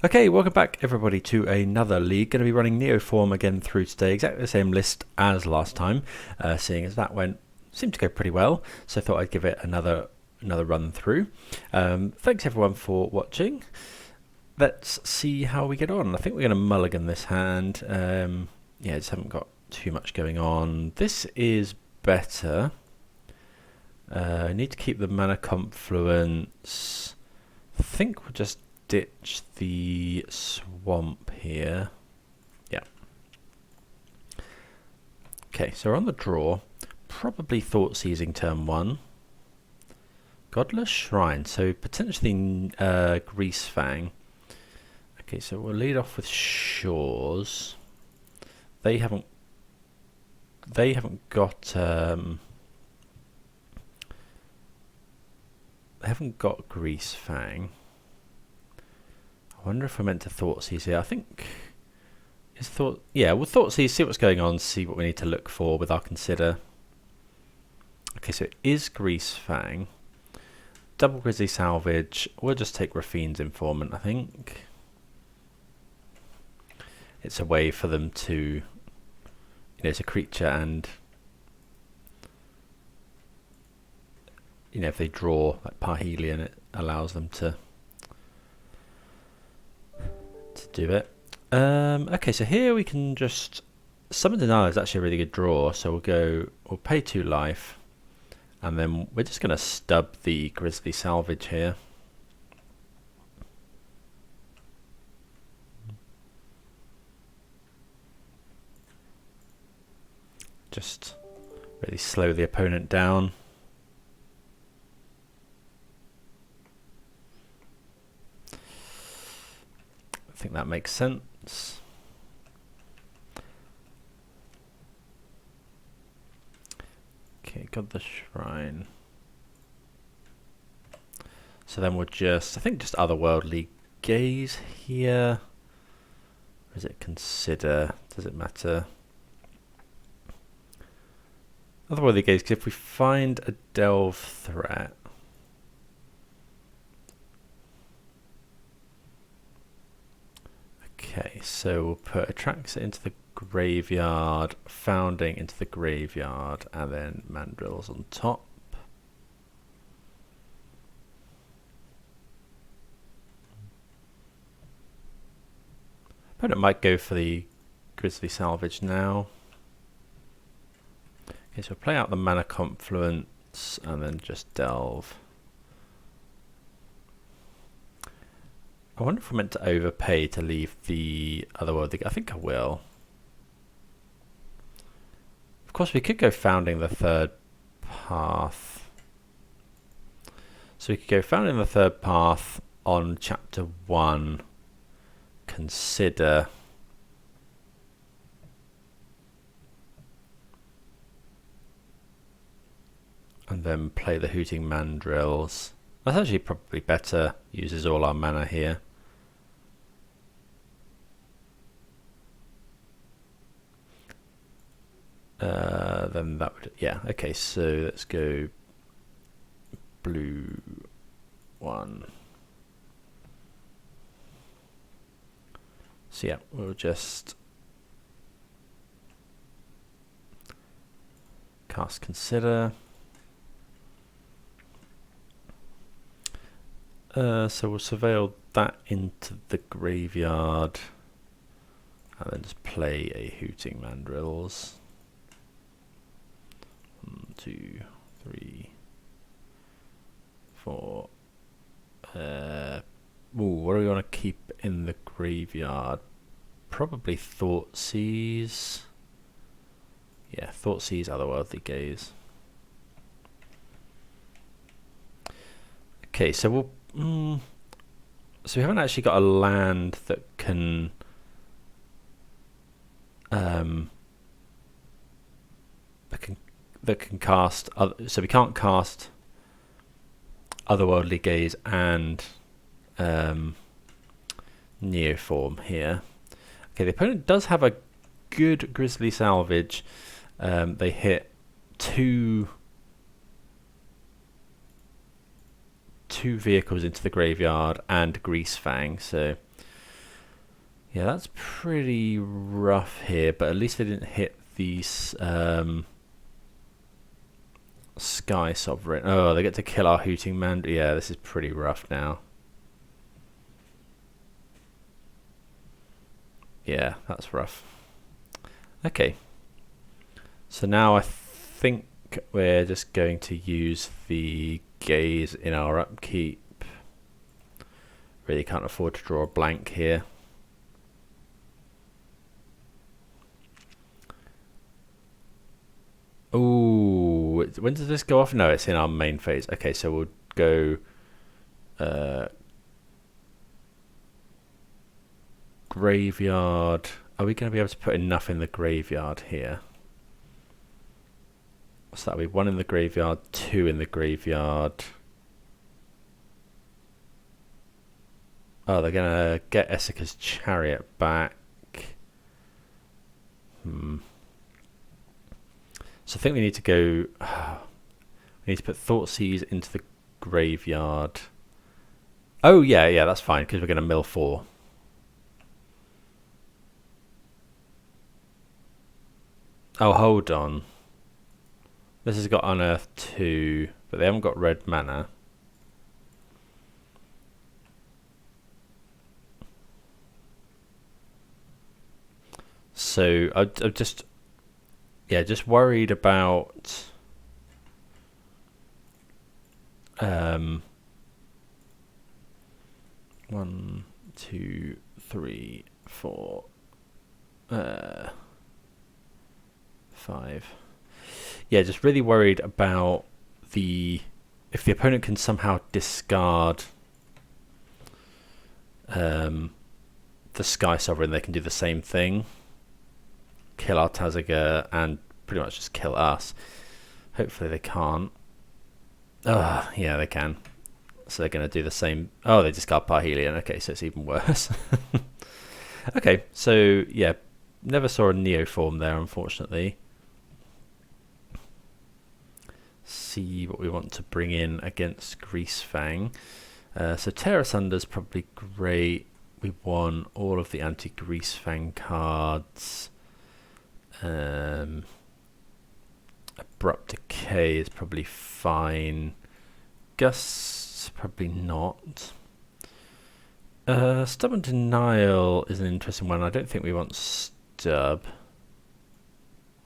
Okay, welcome back everybody to another league. Going to be running Neoform again through today, exactly the same list as last time, seeing as that seemed to go pretty well, so I thought I'd give it another run through. Thanks everyone for watching. Let's see how we get on. I think we're going to mulligan this hand. Yeah, just haven't got too much going on. This is better. I need to keep the mana confluence. I think we'll just ditch the swamp here. Yeah. Okay, so we're on the draw. Probably thought seizing turn 1. Godless Shrine, so potentially Greasefang. Okay, so we'll lead off with Shores. They haven't got Greasefang. I wonder if we're meant to Thoughtseize here. I think is Thought. Yeah, we'll Thoughtseize, see what's going on, see what we need to look for with our Consider. Okay, so it is Greasefang. Double Grizzly Salvage. We'll just take Rafine's Informant, I think. It's a way for them to, you know, it's a creature, and you know, if they draw like Parhelion, it allows them to do it. Okay, so here we can just Summon Denial is actually a really good draw. So we'll pay 2 life, and then we're just going to stub the Grizzly Salvage here. Just really slow the opponent down. I think that makes sense. Okay, got the Shrine. So then we'll just, I think, just Otherworldly Gaze here. Or is it Consider? Does it matter? Otherworldly Gaze, because if we find a Delve threat, okay, so we'll put Atraxa into the graveyard, Founding into the graveyard, and then Mandrills on top. Opponent might go for the Grizzly Salvage now. Okay, so we'll play out the Mana Confluence and then just Delve. I wonder if we're meant to overpay to leave the Otherworldly. I think I will. Of course, we could go Founding the Third Path. So we could go Founding the Third Path on Chapter 1. Consider. And then play the Hooting Mandrills. That's actually probably better. Uses all our mana here. Then that would, yeah, okay, so let's go blue 1. So yeah, we'll just cast Consider. So we'll surveil that into the graveyard and then just play a Hooting Mandrills. 1, 2, 3, 4. What do we want to keep in the graveyard? Probably Thoughtseize. Yeah, Thoughtseize, Otherworldly Gaze. Okay, so we'll. So we haven't actually got a land that can. That can cast. So we can't cast Otherworldly Gaze and Neoform here. Okay, the opponent does have a good Grizzly Salvage. They hit two vehicles into the graveyard and Greasefang, so Yeah, that's pretty rough here, but at least they didn't hit these Sky Sovereign. Oh, they get to kill our Hooting Man. Yeah, this is pretty rough now. Yeah, that's rough. Okay. So now I think we're just going to use the Gaze in our upkeep. Really can't afford to draw a blank here. Ooh, when does this go off? No, it's in our main phase. Okay, so we'll go graveyard. Are we going to be able to put enough in the graveyard here? So that'll be 1 in the graveyard, 2 in the graveyard. Oh, they're going to get Essica's Chariot back. So I think we need to go... we need to put Thoughtseize into the graveyard. Oh, yeah, that's fine, because we're going to mill 4. Oh, hold on. This has got Unearth 2, but they haven't got red mana. So I'm just worried about 1, 2, 3, 4, 5. Yeah, just really worried about if the opponent can somehow discard the Sky Sovereign, they can do the same thing. Kill our Tazaga and pretty much just kill us. Hopefully they can't. Yeah, they can. So they're going to do the same. Oh, they discard Parhelion. Okay, so it's even worse. Okay, so yeah, never saw a Neoform there, unfortunately. See what we want to bring in against Greasefang. So Tear Asunder's probably great. We want all of the anti-Greasefang cards. Abrupt Decay is probably fine. Gusts, probably not. Stubborn Denial is an interesting one. I don't think we want Stub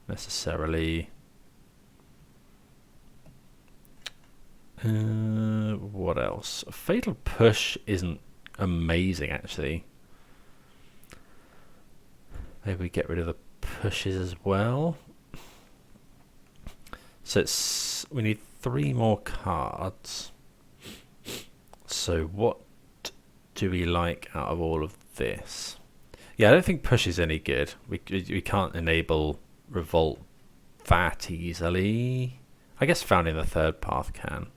necessarily. What else? Fatal Push isn't amazing, actually. Maybe we get rid of the pushes as well. So we need 3 more cards. So what do we like out of all of this? Yeah, I don't think push is any good. We can't enable Revolt that easily. I guess Found in the Third Path can.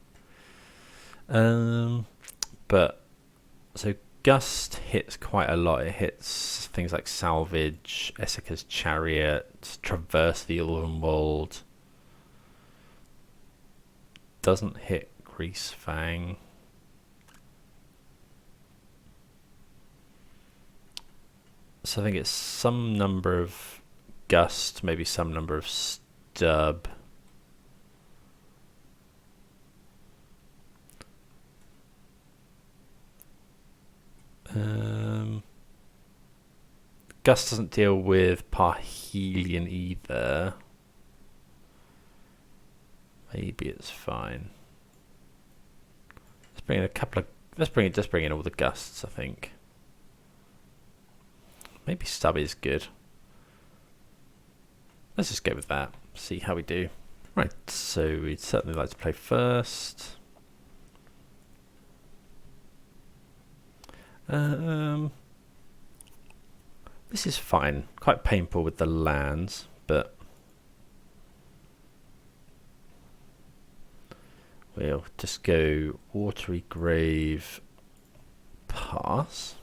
But so Gust hits quite a lot. It hits things like Salvage, Essica's Chariot, Traverse the Ulvenwald. Doesn't hit Greasefang. So I think it's some number of Gust, maybe some number of Stub. Gust doesn't deal with Parhelion either. Maybe it's fine. Let's bring in a couple of. Just bring in all the Gusts, I think. Maybe Stub is good. Let's just go with that. See how we do. Right, so we'd certainly like to play first. This is fine. Quite painful with the lands, but we'll just go Watery Grave, pass.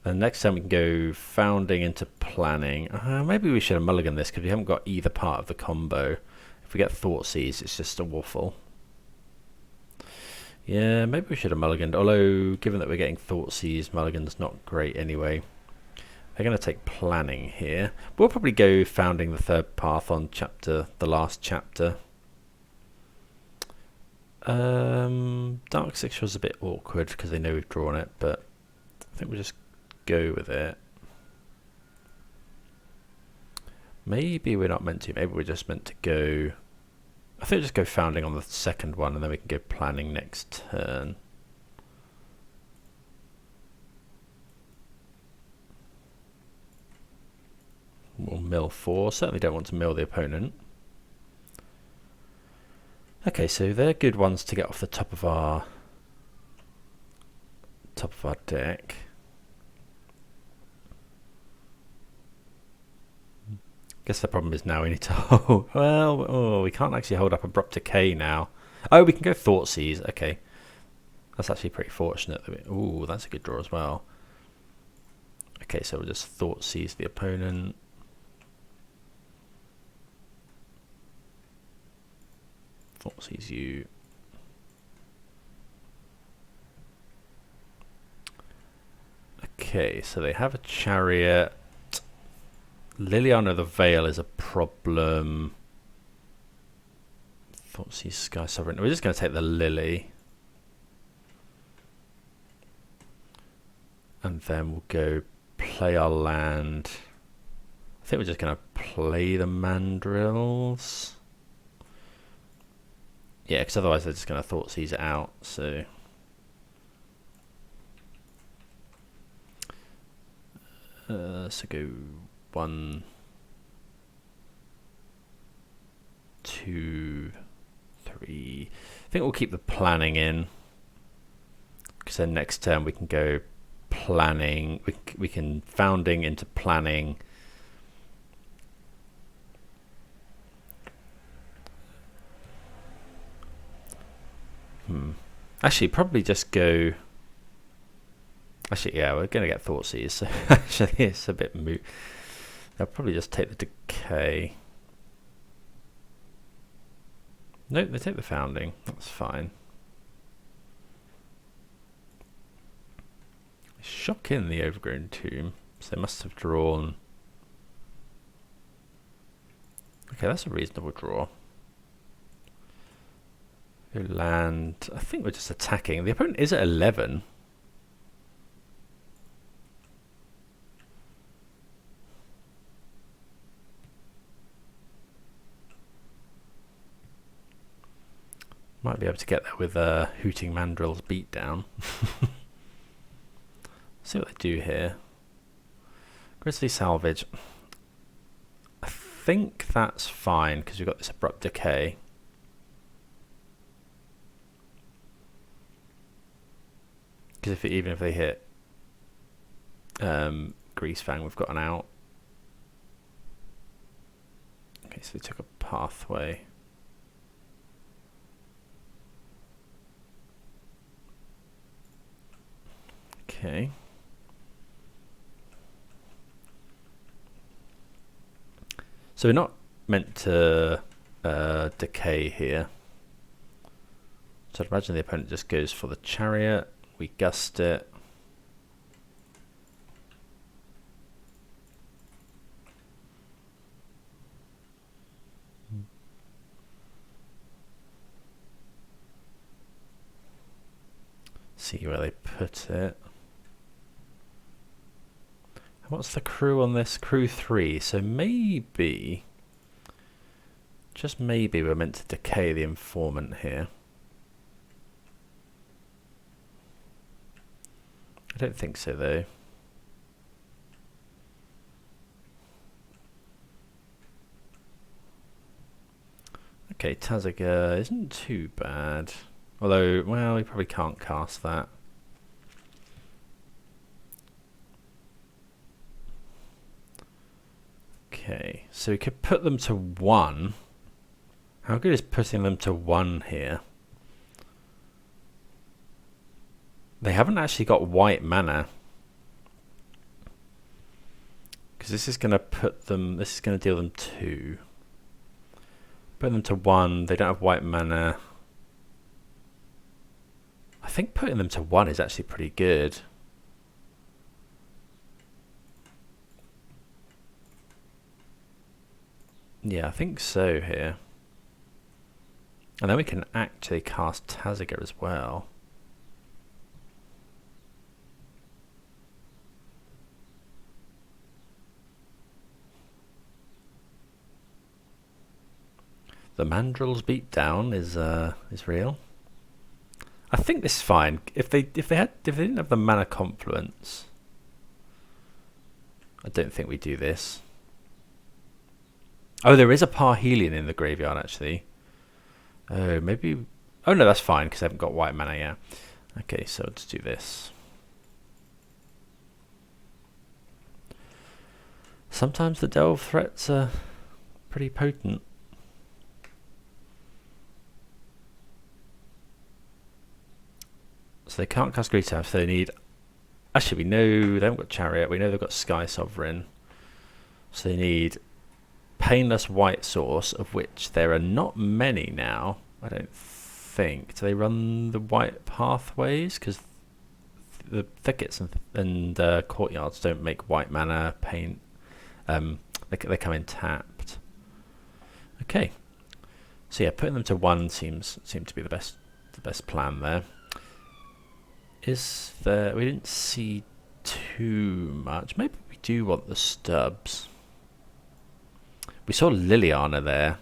And next time we can go Founding into Planning. Maybe we should have mulliganed this because we haven't got either part of the combo. If we get Thoughtseize, it's just a waffle. Yeah, maybe we should have mulliganed. Although, given that we're getting Thoughtseized, mulligan's not great anyway. They're going to take planning here. We'll probably go founding the third path on the last chapter. Dark Sixer is a bit awkward because they know we've drawn it, but I think we'll just go with it. Maybe we're not meant to. Maybe we're just meant to go. I think we'll just go founding on the second one, and then we can go planning next turn. We'll mill 4. Certainly don't want to mill the opponent. Okay, so they're good ones to get off the top of our deck. Guess the problem is now we need to hold. Well, we can't actually hold up Abrupt Decay now. Oh, we can go Thoughtseize. Okay, that's actually pretty fortunate. Ooh, that's a good draw as well. Okay, so we'll just Thoughtseize the opponent. Thoughtseize you. Okay, so they have a Chariot. Liliana the Veil is a problem. Thoughtseize Sky Sovereign. We're just going to take the Lily. And then we'll go play our land. I think we're just going to play the Mandrills. Yeah, because otherwise they're just going to Thoughtseize it out, so... so go 1, 2, 3... I think we'll keep the planning in. Because then next turn we can go planning. We can founding into planning. Actually, probably just go... Actually, yeah, we're going to get Thoughtseize, so actually it's a bit moot. They'll probably just take the Decay. Nope, they take the Founding. That's fine. Shock in the Overgrown Tomb, so they must have drawn... Okay, that's a reasonable draw. Land. I think we're just attacking. The opponent is at 11. Might be able to get that with Hooting Mandrill's beatdown. See what they do here. Grizzly Salvage. I think that's fine because we've got this Abrupt Decay. Because even if they hit Greasefang, we've got an out. Okay, so we took a pathway. Okay. So we're not meant to decay here. So I'd imagine the opponent just goes for the Chariot. We gust it. See where they put it. What's the crew on this? Crew 3. So maybe, just maybe, we're meant to decay the informant here. I don't think so though. Okay, Tazaga isn't too bad. Although, well, we probably can't cast that. Okay, so we could put them to 1. How good is putting them to 1 here? They haven't actually got white mana. Because this is going to put them, this is going to deal them 2. Put them to 1, they don't have white mana. I think putting them to 1 is actually pretty good. Yeah, I think so here. And then we can actually cast Taziger as well. The Mandrel's beatdown is real. I think this is fine. If they didn't have the mana confluence, I don't think we do this. Oh, there is a Parhelion in the graveyard actually. Oh, maybe. Oh no, that's fine because I haven't got white mana yet. Okay, so let's do this. Sometimes the delve threats are pretty potent. So they can't cast Greasefang, so they need... Actually, we know they haven't got Chariot. We know they've got Sky Sovereign. So they need Painless White Source, of which there are not many now, I don't think. Do they run the white pathways? Because the thickets and courtyards don't make white mana paint. They come in tapped. Okay. So yeah, putting them to one seems to be the best plan there. Is there... We didn't see too much. Maybe we do want the stubs. We saw Liliana there.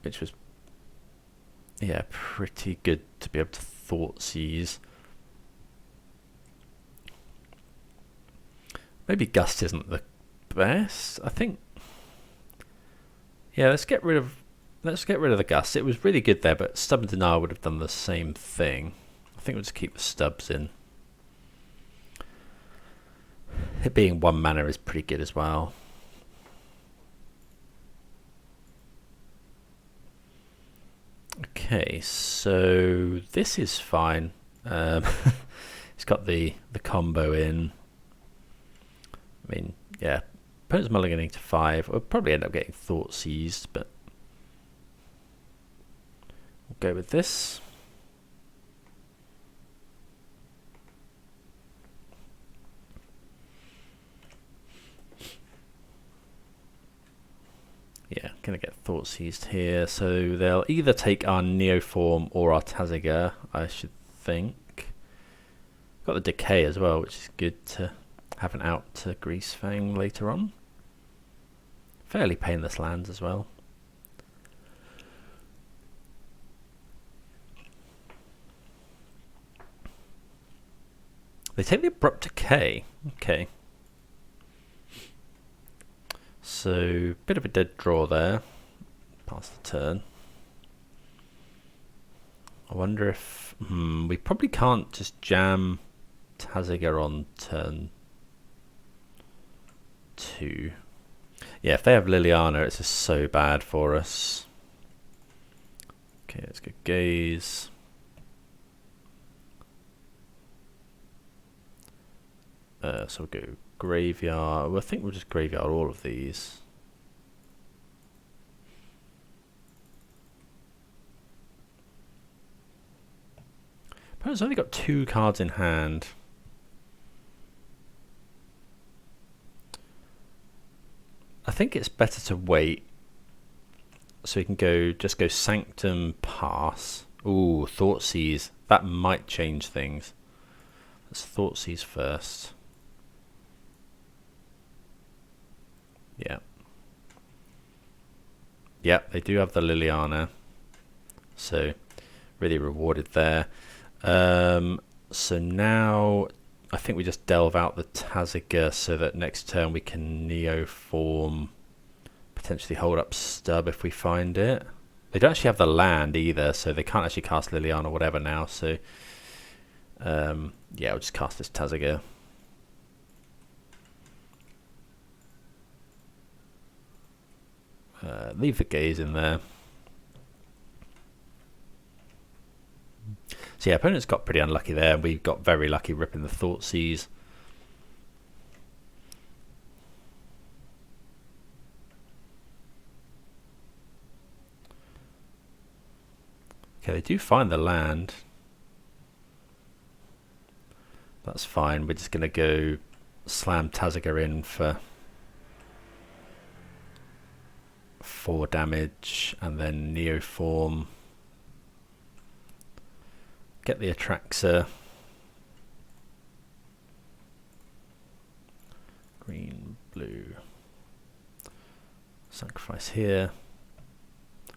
Which was... Yeah, pretty good to be able to Thoughtseize. Maybe Gust isn't the best. I think... Yeah, let's get rid of the Gust. It was really good there, but Stub and Denial would have done the same thing. I think we'll just keep the stubs in. It being one mana is pretty good as well. Okay, so this is fine. It's got the combo in. I mean, yeah, opponent's mulliganing to 5. We'll probably end up getting Thoughtseized, but we'll go with this. Yeah, gonna get Thoughtseized here. So they'll either take our Neoform or our Taziger, I should think. Got the Decay as well, which is good to have an out to Greasefang later on. Fairly painless lands as well. They take the Abrupt Decay. Okay. So, bit of a dead draw there. Pass the turn. I wonder if... we probably can't just jam Taziger on turn 2. Yeah, if they have Liliana, it's just so bad for us. Okay, let's go Gaze. So we'll go Graveyard. Well, I think we'll just Graveyard all of these. Opponent's only got 2 cards in hand. I think it's better to wait, so we can just go Sanctum, pass. Ooh, Thoughtseize. That might change things. Let's Thoughtseize first. Yeah. Yep, they do have the Liliana, so really rewarded there. So now I think we just delve out the Taziger so that next turn we can Neoform, potentially hold up Stub if we find it. They don't actually have the land either, so they can't actually cast Liliana or whatever now. So yeah, we'll just cast this Taziger. Leave the Gaze in there. So yeah, opponents got pretty unlucky there. We got very lucky ripping the Thoughtseize. Okay, they do find the land. That's fine. We're just going to go slam Tazaga in for 4 damage, and then Neoform. Get the Atraxa. Green, blue. Sacrifice here.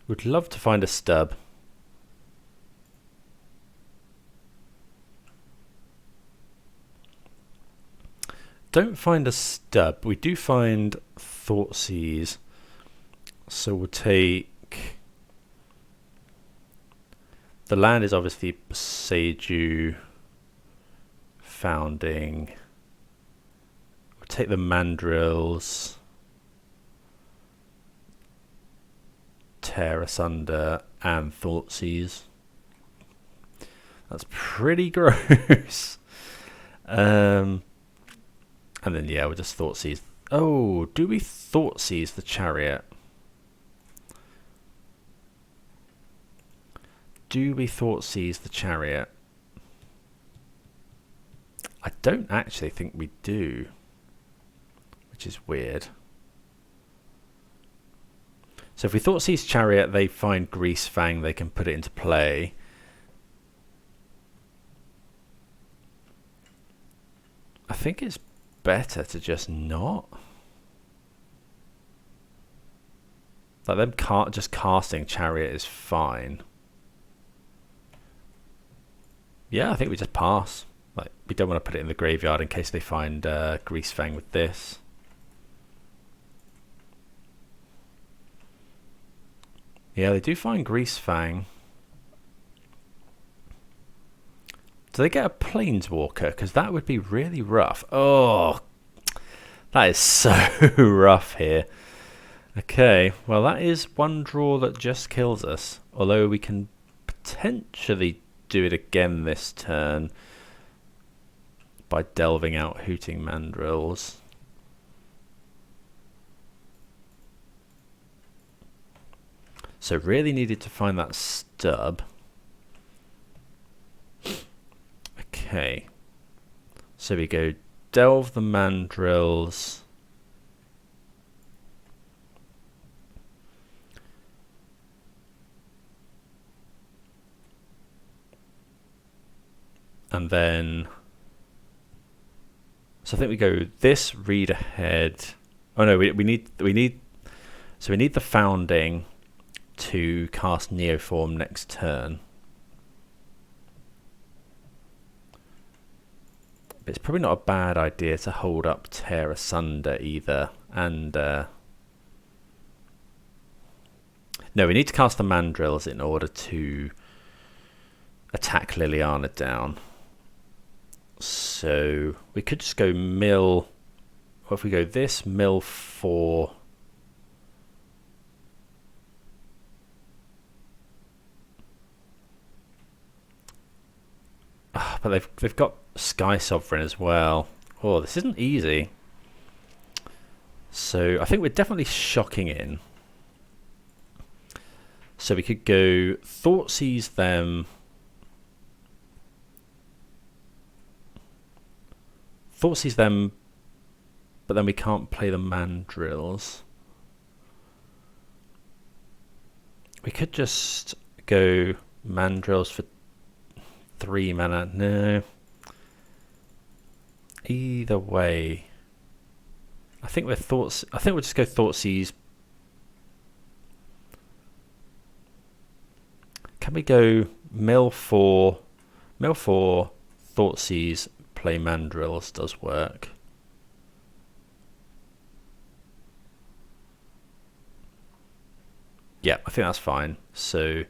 Would love to find a stub. Don't find a stub. We do find Thoughtseize. So we'll take... The land is obviously Seiju, Founding. We'll take the Mandrills. Tear Asunder and Thoughtseize. That's pretty gross. And then yeah, we'll just Thoughtseize. Oh, do we Thoughtseize the Chariot? Do we Thoughtseize the Chariot? I don't actually think we do, which is weird. So if we Thoughtseize Chariot, they find Greasefang, they can put it into play. I think it's better to just not. Like them just casting Chariot is fine. Yeah, I think we just pass. Like we don't want to put it in the graveyard in case they find Greasefang with this. Yeah, they do find Greasefang. Do they get a Planeswalker? Because that would be really rough. Oh, that is so rough here. Okay, well that is one draw that just kills us. Although we can potentially do it again this turn by delving out Hooting Mandrills. So really needed to find that stub. Okay. So we go delve the Mandrills. And then, so I think we go this, read ahead. Oh no, we need the Founding to cast Neoform next turn. But it's probably not a bad idea to hold up Tear Asunder either. And no, we need to cast the Mandrills in order to attack Liliana down. So we could just go mill, or if we go this, mill 4. But they've got Sky Sovereign as well. Oh, this isn't easy. So I think we're definitely shocking in. So we could go Thoughtseize them. Thoughtseize them, but then we can't play the Mandrills. We could just go Mandrills for 3 mana. No. Either way, I think we'll just go Thoughtseize. Can we go mill 4, Thoughtseize, play Mandrills does work. Yeah, I think that's fine. So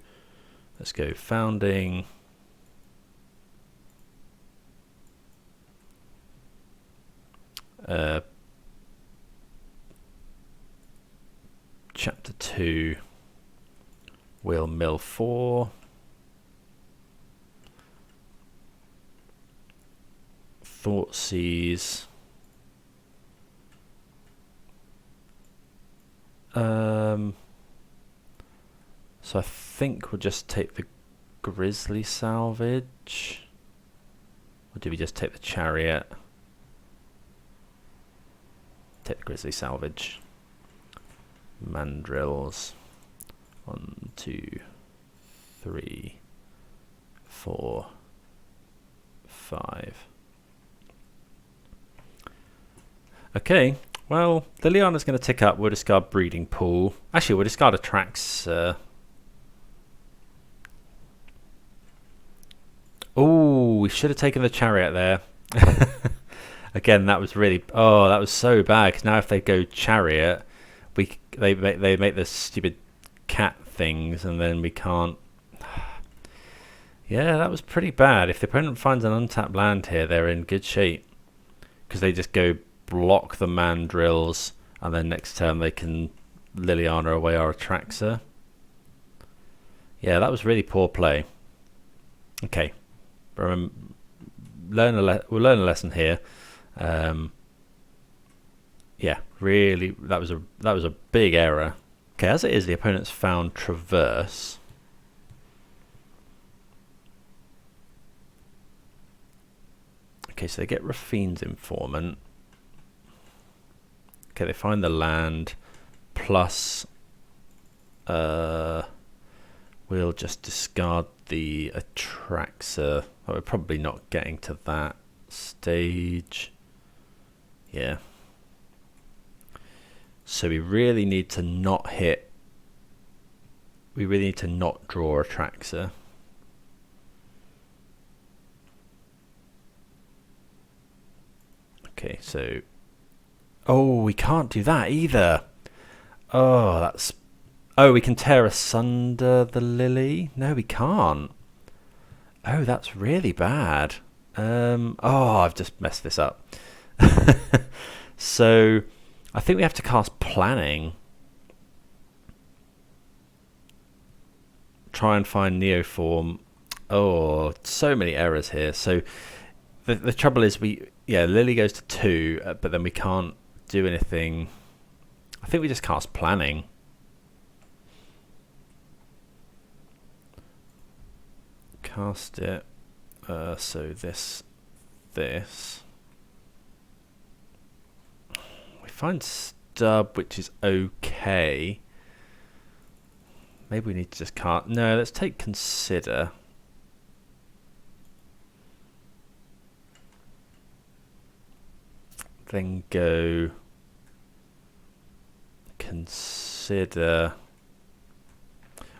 let's go Founding. Chapter 2, we'll mill 4. Thoughtseize. So I think we'll just take the Grizzly Salvage. Or do we just take the Chariot? Take the Grizzly Salvage. Mandrills. 1, 2, 3, 4, 5. Okay, well, Liliana's going to tick up. We'll discard Breeding Pool. Actually, we'll discard Atraxa. Oh, we should have taken the Chariot there. Again, that was really... Oh, that was so bad. 'Cause now if they go Chariot, they make the stupid cat things, and then we can't... Yeah, that was pretty bad. If the opponent finds an untapped land here, they're in good shape. Because they just go block the Mandrills, and then next turn they can Liliana away our Atraxa. Yeah, that was really poor play. Okay, we'll learn a lesson here. Yeah, really, that was a big error. Okay, as it is, the opponent's found Traverse. Okay, so they get Rafine's Informant. Okay, they find the land, plus we'll just discard the Atraxa. Oh, we're probably not getting to that stage. Yeah. So we really need to not hit. We really need to not draw Atraxa. Okay, so... Oh, we can't do that either. Oh, that's... Oh, we can tear asunder the Lily? No, we can't. Oh, that's really bad. Oh, I've just messed this up. So, I think we have to cast Planning. Try and find Neoform. Oh, so many errors here. So, the trouble is Lily goes to 2, but then we can't do anything. I think we just cast Planning. Cast it. So this. We find Stub, which is okay. Maybe we need to just cast. No, let's take Consider. Then go Consider.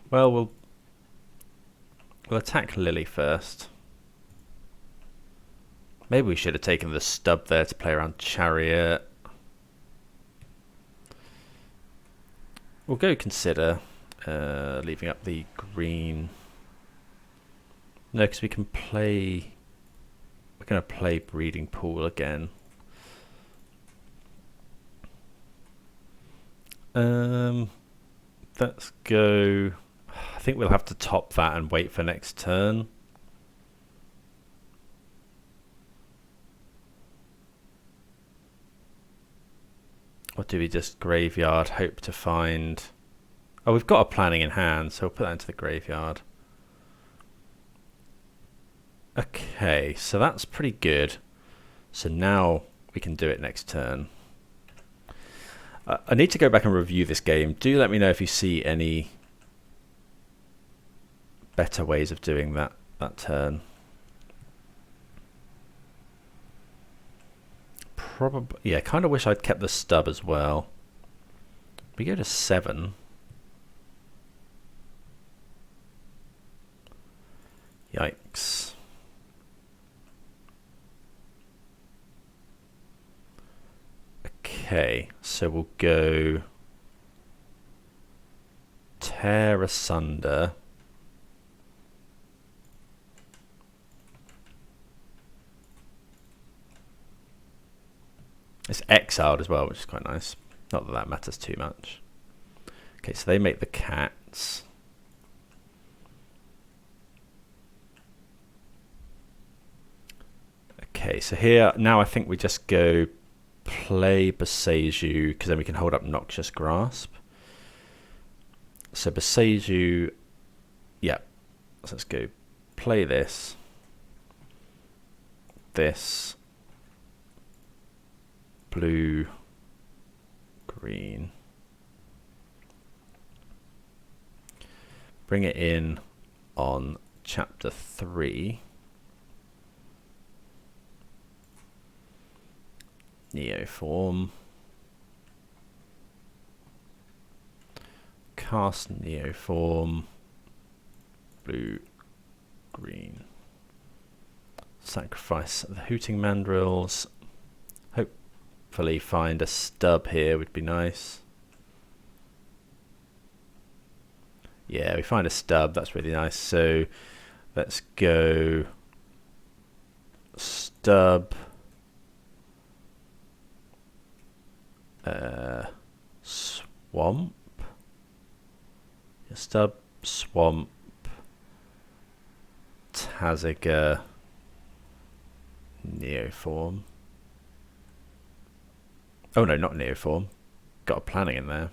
Well, we'll attack Lily first. Maybe we should have taken the Stub there to play around Chariot. We'll go Consider, leaving up the green. No, because we can play... We're going to play Breeding Pool again. Let's go... I think we'll have to top that and wait for next turn. Or do we just graveyard, hope to find... Oh, we've got a Planning in hand, so we'll put that into the graveyard. Okay, so that's pretty good. So now we can do it next turn. I need to go back and review this game. Do let me know if you see any better ways of doing that turn. Probably, yeah, kind of wish I'd kept the Stub as well. We go to 7. Yikes. Okay, so we'll go Tear Asunder. It's exiled as well, which is quite nice. Not that that matters too much. Okay, so they make the cats. Okay, so here, now I think we just go play Boseiju, because then we can hold up Noxious Grasp. So Boseiju, yeah. So let's go play this. This. Blue, green. Bring it in on chapter 3. Neoform. Cast Neoform. Blue, green. Sacrifice the Hooting Mandrills. Hopefully find a stub here would be nice. Yeah, we find a stub, that's really nice. So let's go stub, swamp, stub, swamp, Taziger, Neoform. Oh no, not Neoform. Got a planning in there.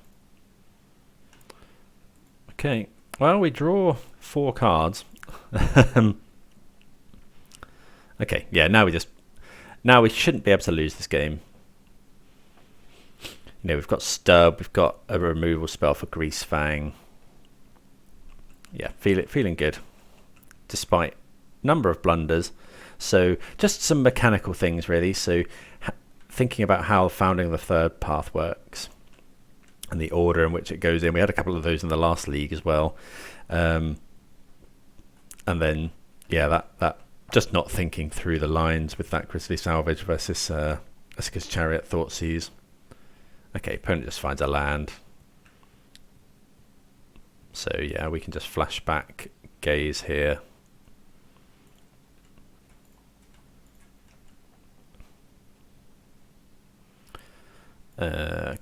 Okay, well, we draw 4 cards. Okay, yeah, now we shouldn't be able to lose this game. You know, we've got stub, we've got a removal spell for Greasefang. Yeah, feeling good, despite number of blunders. So just some mechanical things really. So thinking about how founding the third path works and the order in which it goes in. We had a couple of those in the last league as well. And then, yeah, that just not thinking through the lines with that Grisly Salvage versus Esika's Chariot, Thoughtseize. Okay, opponent just finds a land. So yeah, we can just flash back Gaze here.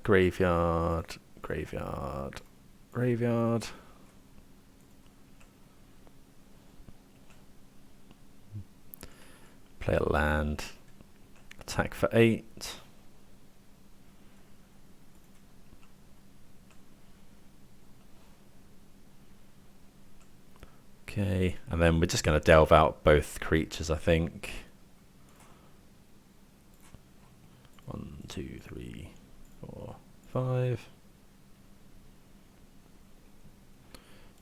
Graveyard, graveyard, graveyard. Play a land. Attack for 8. Okay, and then we're just going to delve out both creatures, I think. 1, 2, 3, 4, 5.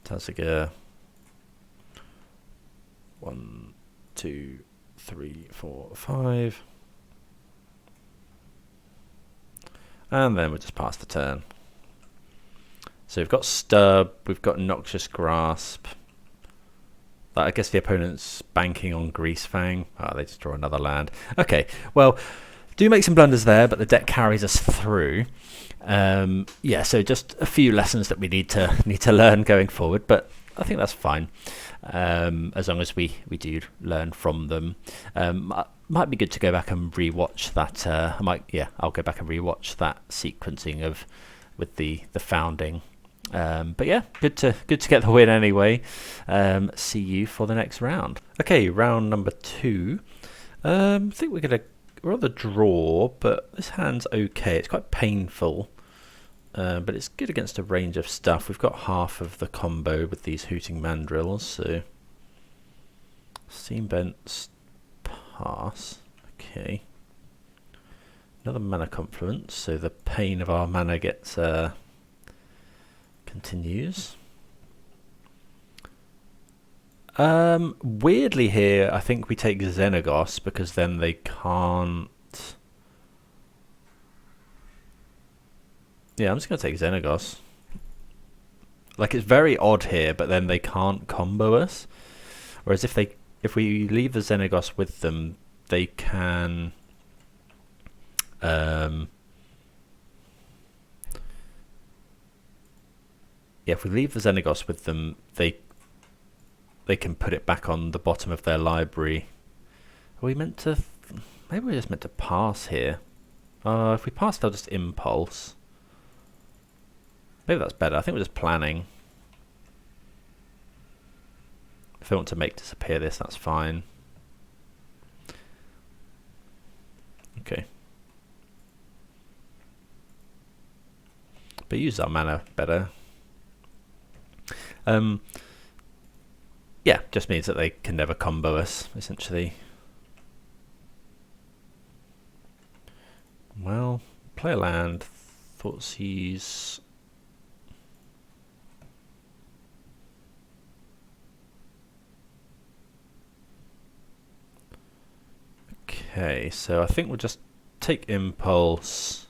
Taziger. 1, 2, 3, 4, 5. And then we'll just pass the turn. So we've got Stub, we've got Noxious Grasp. I guess the opponent's banking on Greasefang. They just draw another land. Okay, well, do make some blunders there, but the deck carries us through. Yeah, so just a few lessons that we need to learn going forward, but I think that's fine, as long as we do learn from them. Might be good to go back and rewatch that. I'll go back and rewatch that sequencing with the founding. But yeah, good to get the win anyway. See you for the next round. Okay, round number 2. I think we're on the draw, but this hand's okay. It's quite painful, but it's good against a range of stuff. We've got half of the combo with these Hooting Mandrills, so Seam Bents, pass. Okay, another Mana Confluence, so the pain of our mana gets continues. Weirdly here, I think we take Xenagos because then they can't. Yeah, I'm just gonna take Xenagos. Like, it's very odd here, but then they can't combo us. Whereas if we leave the Xenagos with them, they can. Yeah, if we leave the Xenagos with them, they can put it back on the bottom of their library. Are we meant to? Maybe we're just meant to pass here. If we pass, they'll just impulse. Maybe that's better. I think we're just planning. If they want to make disappear this, that's fine. Okay. But use our mana better. Yeah, just means that they can never combo us, essentially. Well, play a land, Thoughtseize. Okay, so I think we'll just take Impulse.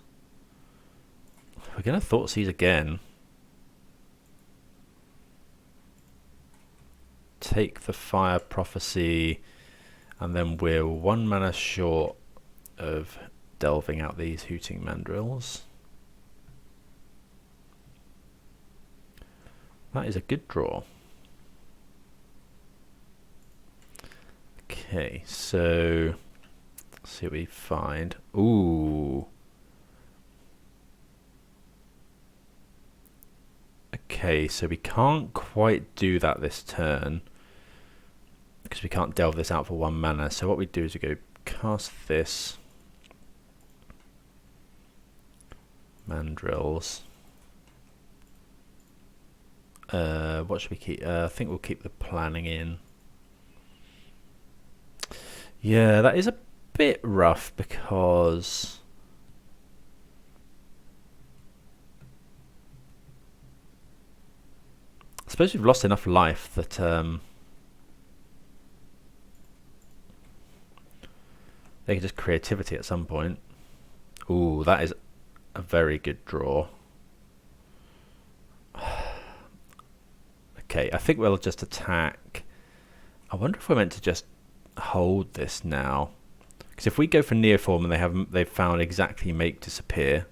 We're going to Thoughtseize again. Take the Fire Prophecy, and then we're 1 mana short of delving out these Hooting Mandrills. That is a good draw. Okay, so let's see what we find. Ooh. Okay, so we can't quite do that this turn because we can't delve this out for 1 mana. So what we do is we go cast this. Mandrills. What should we keep? I think we'll keep the planning in. Yeah, that is a bit rough because I suppose we've lost enough life that they can just creativity at some point. Ooh, that is a very good draw. Okay, I think we'll just attack. I wonder if we're meant to just hold this now, because if we go for Neoform and they've found exactly Make Disappear,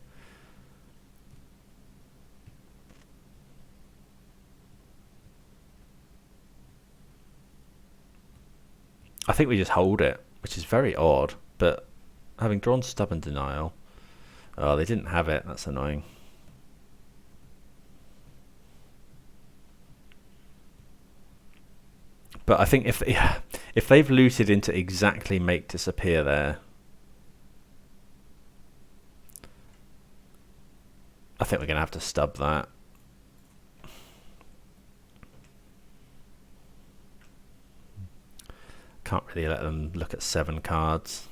I think we just hold it, which is very odd. But having drawn Stubborn Denial, oh, they didn't have it. That's annoying. But I think if they've looted into exactly Make Disappear there, I think we're going to have to stub that. Can't really let them look at 7 cards.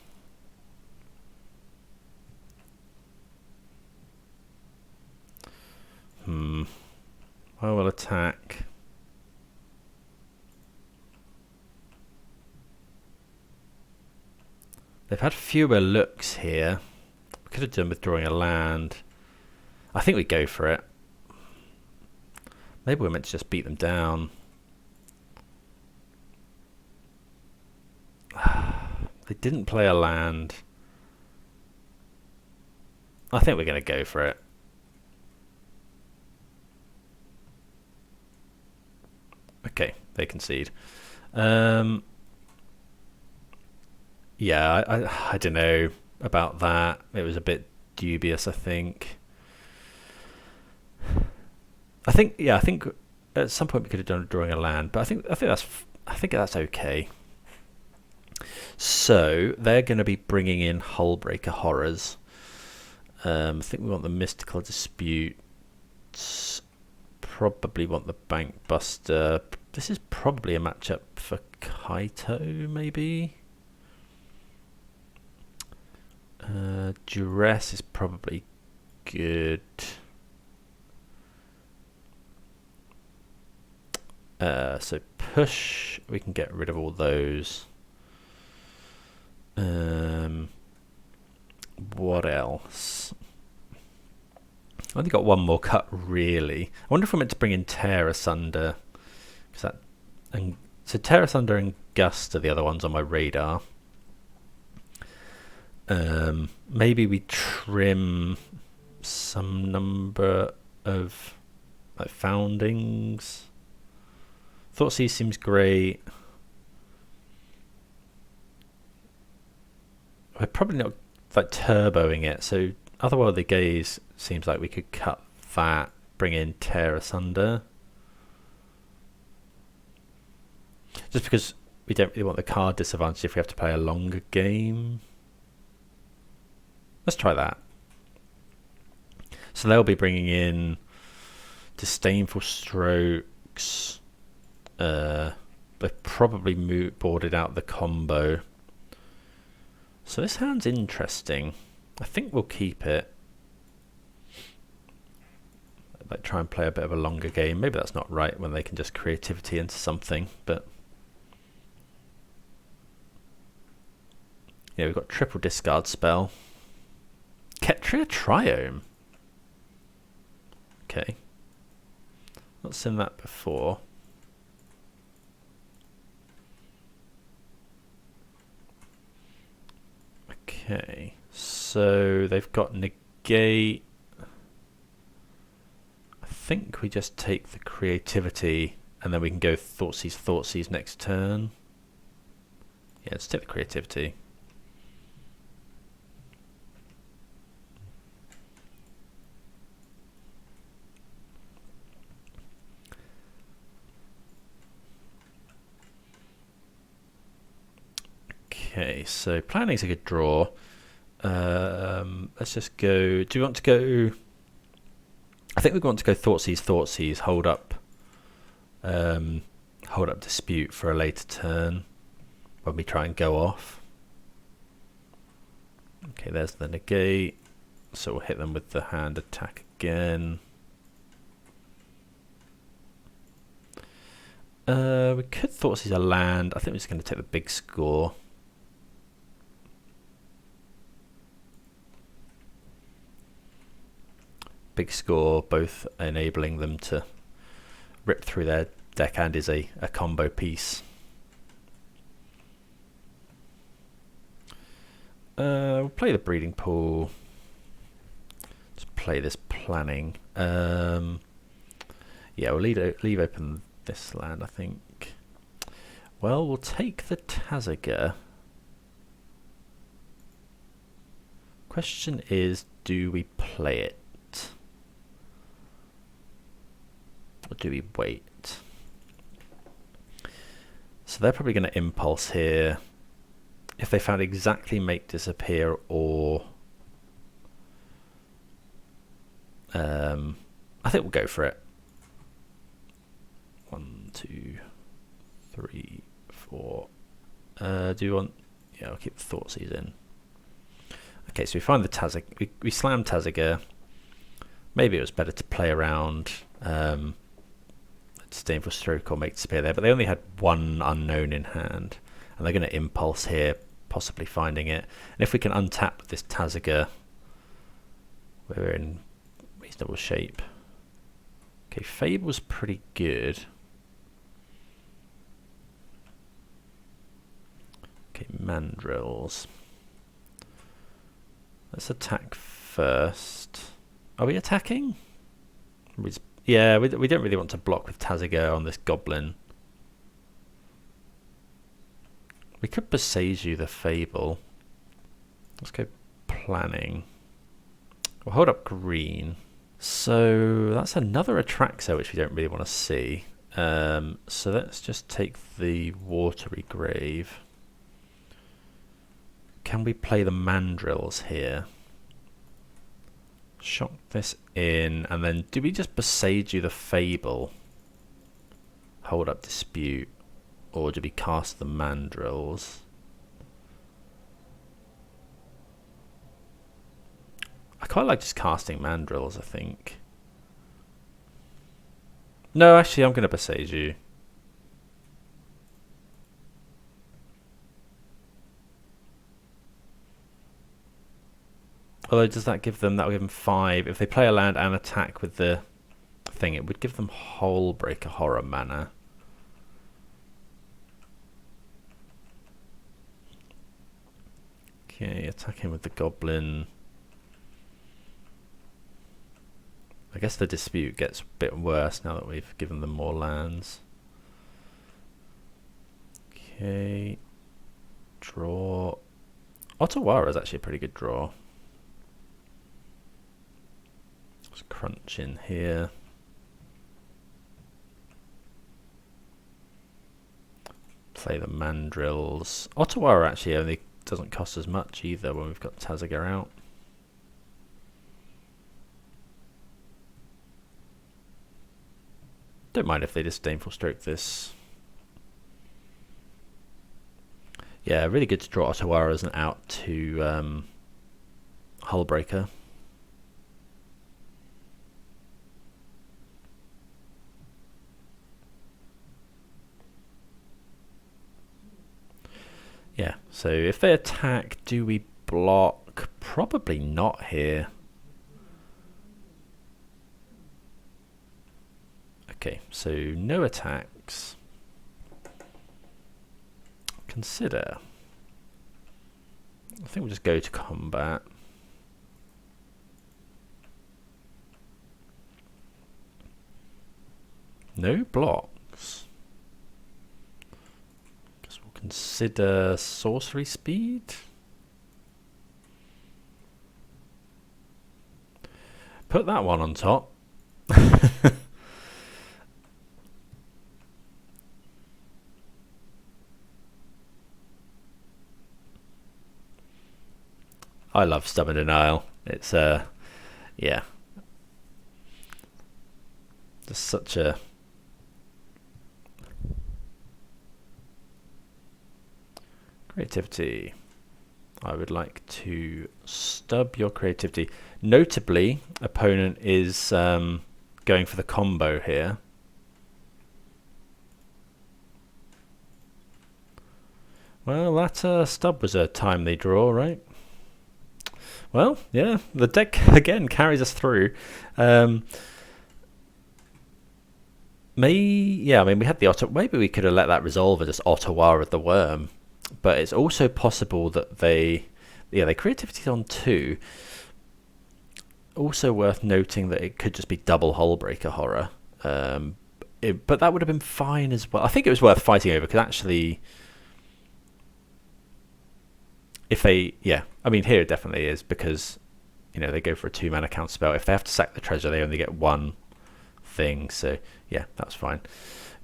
Well, we'll attack. They've had fewer looks here. We could have done withdrawing a land. I think we go for it. Maybe we're meant to just beat them down. They didn't play a land. I think we're going to go for it. Okay, they concede. Yeah, I don't know about that. It was a bit dubious, I think. I think at some point we could have done drawing a land, but I think that's okay. So they're going to be bringing in Hullbreaker Horrors. I think we want the Mystical Dispute. Probably want the Bank Buster. This is probably a matchup for Kaito, maybe. Duress is probably good. So push, we can get rid of all those. What else? I've only got one more cut, really. I wonder if we're meant to bring in Tear Asunder. So Tear Asunder and Gust are the other ones on my radar. Maybe we trim some number of foundings. Thoughtseize seems great. We're probably not turboing it, so Otherworldly Gaze seems like we could cut that, bring in Tear Asunder. Just because we don't really want the card disadvantage if we have to play a longer game. Let's try that. So they'll be bringing in Disdainful Strokes. They've probably boarded out the combo. So this hand's interesting. I think we'll keep it. like try and play a bit of a longer game. Maybe that's not right when they can just creativity into something, but yeah, we've got triple discard spell. Ketria Triome. Okay. Not seen that before. Okay, so they've got negate. I think we just take the creativity and then we can go Thoughtseize next turn. Yeah, let's take the creativity. Okay, so planning's a good draw. Let's just go. Do you want to go? I think we want to go Thoughtseize, hold up dispute for a later turn when we try and go off. Okay, there's the negate. So we'll hit them with the hand attack again. We could Thoughtseize a land. I think we're just going to take the big score. Big score, both enabling them to rip through their deck and is a combo piece. We'll play the breeding pool. Just play this planning. Yeah, we'll leave open this land, I think. Well, we'll take the Tazaga. Question is, do we play it? Or do we wait? So they're probably going to impulse here. If they found exactly make disappear or I think we'll go for it. 1, 2, 3, 4. Do you want? Yeah, I'll keep the Thoughtseize in. Okay, so we find the Tazaga. We slam Tazaga. Maybe it was better to play around Disdainful Stroke or make disappear there, but they only had one unknown in hand, and they're going to impulse here, possibly finding it. And if we can untap this Tazaga, we're in reasonable shape. Okay, Fable's pretty good. Okay, Mandrills. Let's attack first. Are we attacking? Yeah, we don't really want to block with Tazaga on this Goblin. We could Beseiju the Fable. Let's go planning. We'll hold up green. So that's another Atraxa, which we don't really want to see. So let's just take the Watery Grave. Can we play the Mandrills here? Shock this in, and then do we just Beseiju the Fable? Hold up dispute, or do we cast the Mandrills? I quite like just casting Mandrills, I think. No, actually I'm going to Beseiju. Although, does that give them? That will give them 5. If they play a land and attack with the thing, it would give them Hullbreaker Horror mana. Okay, attacking with the Goblin. I guess the dispute gets a bit worse now that we've given them more lands. Okay, draw. Otawara is actually a pretty good draw. Let's crunch in here. Play the Mandrills. Otawara actually only doesn't cost as much either when we've got Tazaga out. Don't mind if they Disdainful Stroke this. Yeah, really good to draw Otawara as an out to Hullbreaker. Yeah, so if they attack, do we block? Probably not here. Okay, so no attacks. Consider. I think we'll just go to combat. No blocks. Guess we'll consider sorcery speed. Put that one on top. I love Stubborn Denial. It's yeah, just such a creativity. I would like to stub your creativity. Notably, opponent is going for the combo here. Well, that stub was a timely draw, right? Well, yeah, the deck again carries us through. Yeah, I mean, we had the Ottawa. Maybe we could have let that resolve as just Ottawa with the worm, but it's also possible that they creativity on 2. Also worth noting that it could just be double Hullbreaker Horror, but that would have been fine as well. I think it was worth fighting over because actually, if they, I mean, here it definitely is because, they go for a 2-mana counter spell. If they have to sack the treasure, they only get 1 thing. So, yeah, that's fine.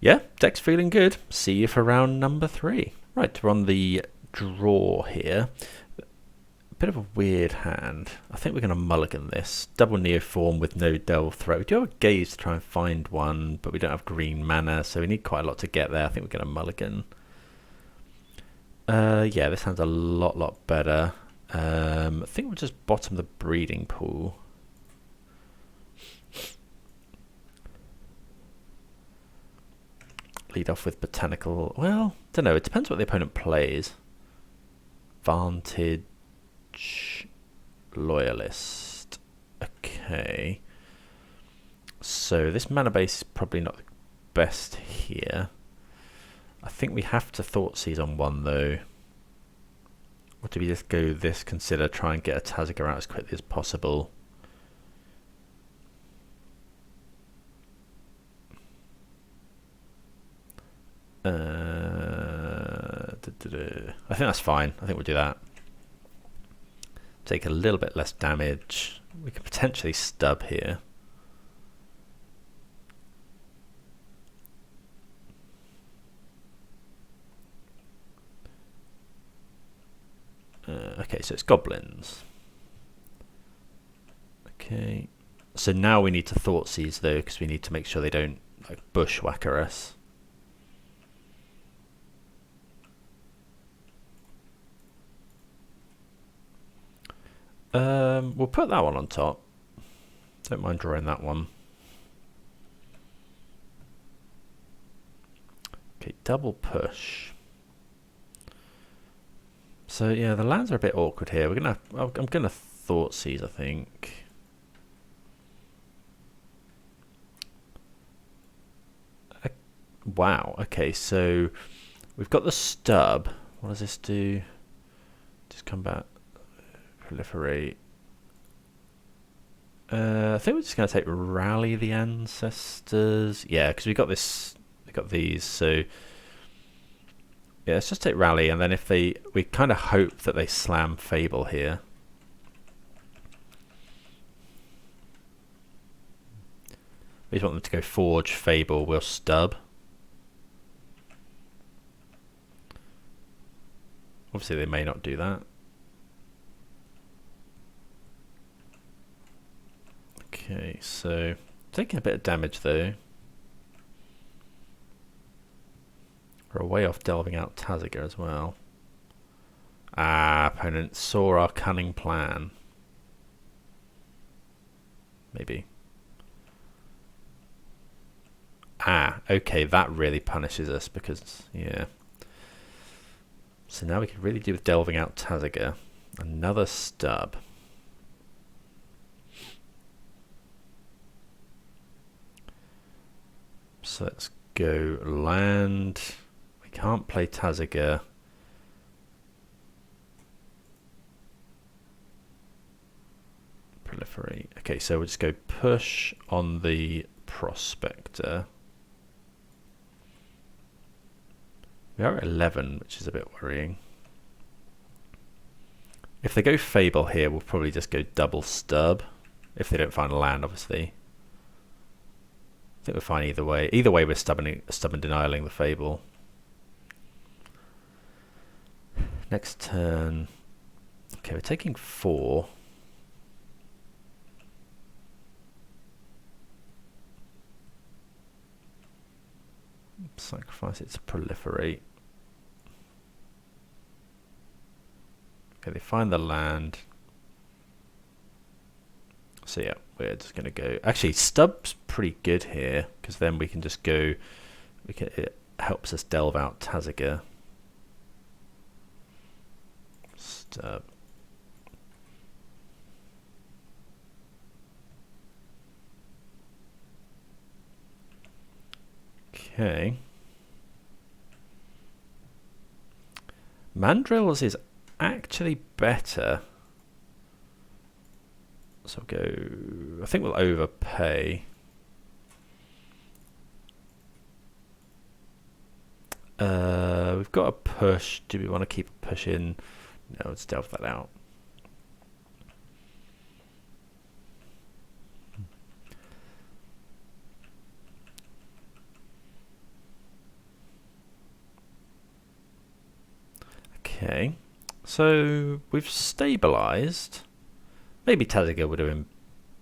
Yeah, deck's feeling good. See you for round number 3. Right, we're on the draw here. A bit of a weird hand. I think we're going to mulligan this. Double Neoform with no Delve Threat. We do have a Gaze to try and find one, but we don't have green mana, so we need quite a lot to get there. I think we're going to mulligan. Yeah, this sounds a lot better. I think we'll just bottom the breeding pool. Lead off with botanical. Well, don't know. It depends what the opponent plays. Vantage, Loyalist. Okay. So this mana base is probably not the best here. I think we have to Thoughtseize on 1 though. Or do we just go this, consider, try and get a Tazagger out as quickly as possible? I think that's fine. I think we'll do that. Take a little bit less damage. We could potentially stub here. Okay, so it's Goblins. Okay, so now we need to Thoughtseize though, because we need to make sure they don't bushwhacker us. We'll put that one on top. Don't mind drawing that one. Okay, double push. So yeah, the lands are a bit awkward here. I'm gonna Thoughtseize, I think. Wow. Okay, so we've got the stub. What does this do? Just come back. Proliferate. I think we're just going to take Rally the Ancestors. Yeah, because we got this. We got these. So yeah, let's just take Rally, and then if we kind of hope that they slam Fable here. We just want them to go Forge, Fable. We'll stub. Obviously, they may not do that. Okay, so taking a bit of damage though. We're way off delving out Tazagger as well. Opponent saw our cunning plan. Maybe. Okay, that really punishes us because, yeah. So now we could really do with delving out Tazaga. Another stub. So let's go land. We can't play Tazaga. Proliferate. Okay, so we'll just go push on the Prospector. We are at 11, which is a bit worrying. If they go Fable here, we'll probably just go double stub. If they don't find a land, obviously. I think we're fine either way. Either way, we're stubborn denying the Fable. Next turn. Okay, we're taking 4. Sacrifice it to proliferate. Okay, they find the land. So yeah, we're just going to go. Actually, stub's pretty good here because then we can just go. It helps us delve out Tazaga. Stub. Okay. Mandrills is actually better. So go. I think we'll overpay. We've got a push. Do we want to keep a push in? No, let's delve that out. Okay, so we've stabilized. Maybe Tazaga would have been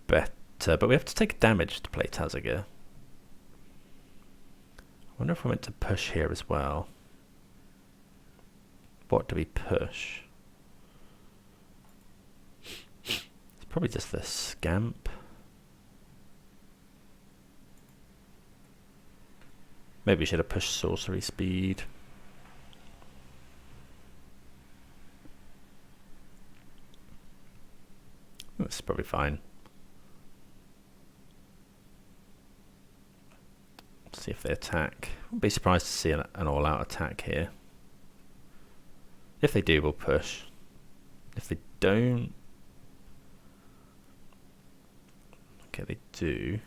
better, but we have to take damage to play Tazaga. I wonder if we went to push here as well. What do we push? It's probably just the Scamp. Maybe we should have pushed Sorcery Speed. That's probably fine. Let's see if they attack. Wouldn't be surprised to see an all-out attack here. If they do, we'll push. If they don't... Okay, they do.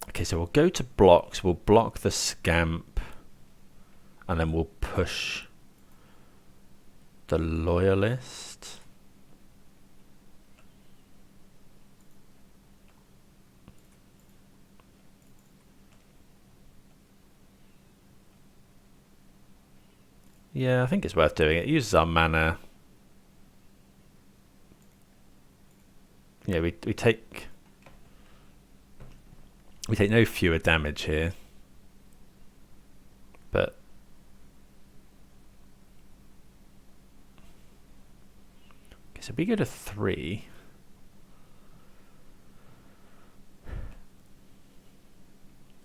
Okay, so we'll go to blocks, we'll block the Scamp, and then we'll push the Loyalist. Yeah, I think it's worth doing it. It uses our mana. Yeah, we take no fewer damage here, but okay, so we go to 3.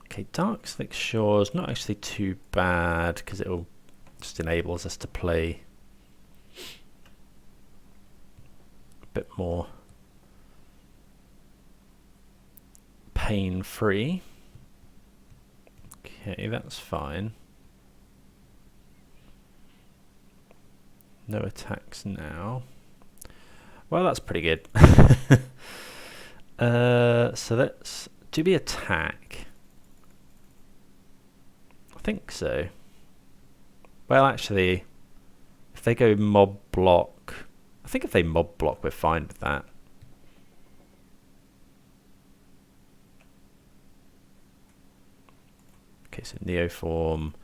Okay, Dark Slick Shore's not actually too bad because it'll just enables us to play a bit more pain-free. Okay, that's fine. No attacks now. Well, that's pretty good. So let's do we attack? I think so. Well, actually, if they go mob block, I think if they mob block, we're fine with that. Okay, so Neoform.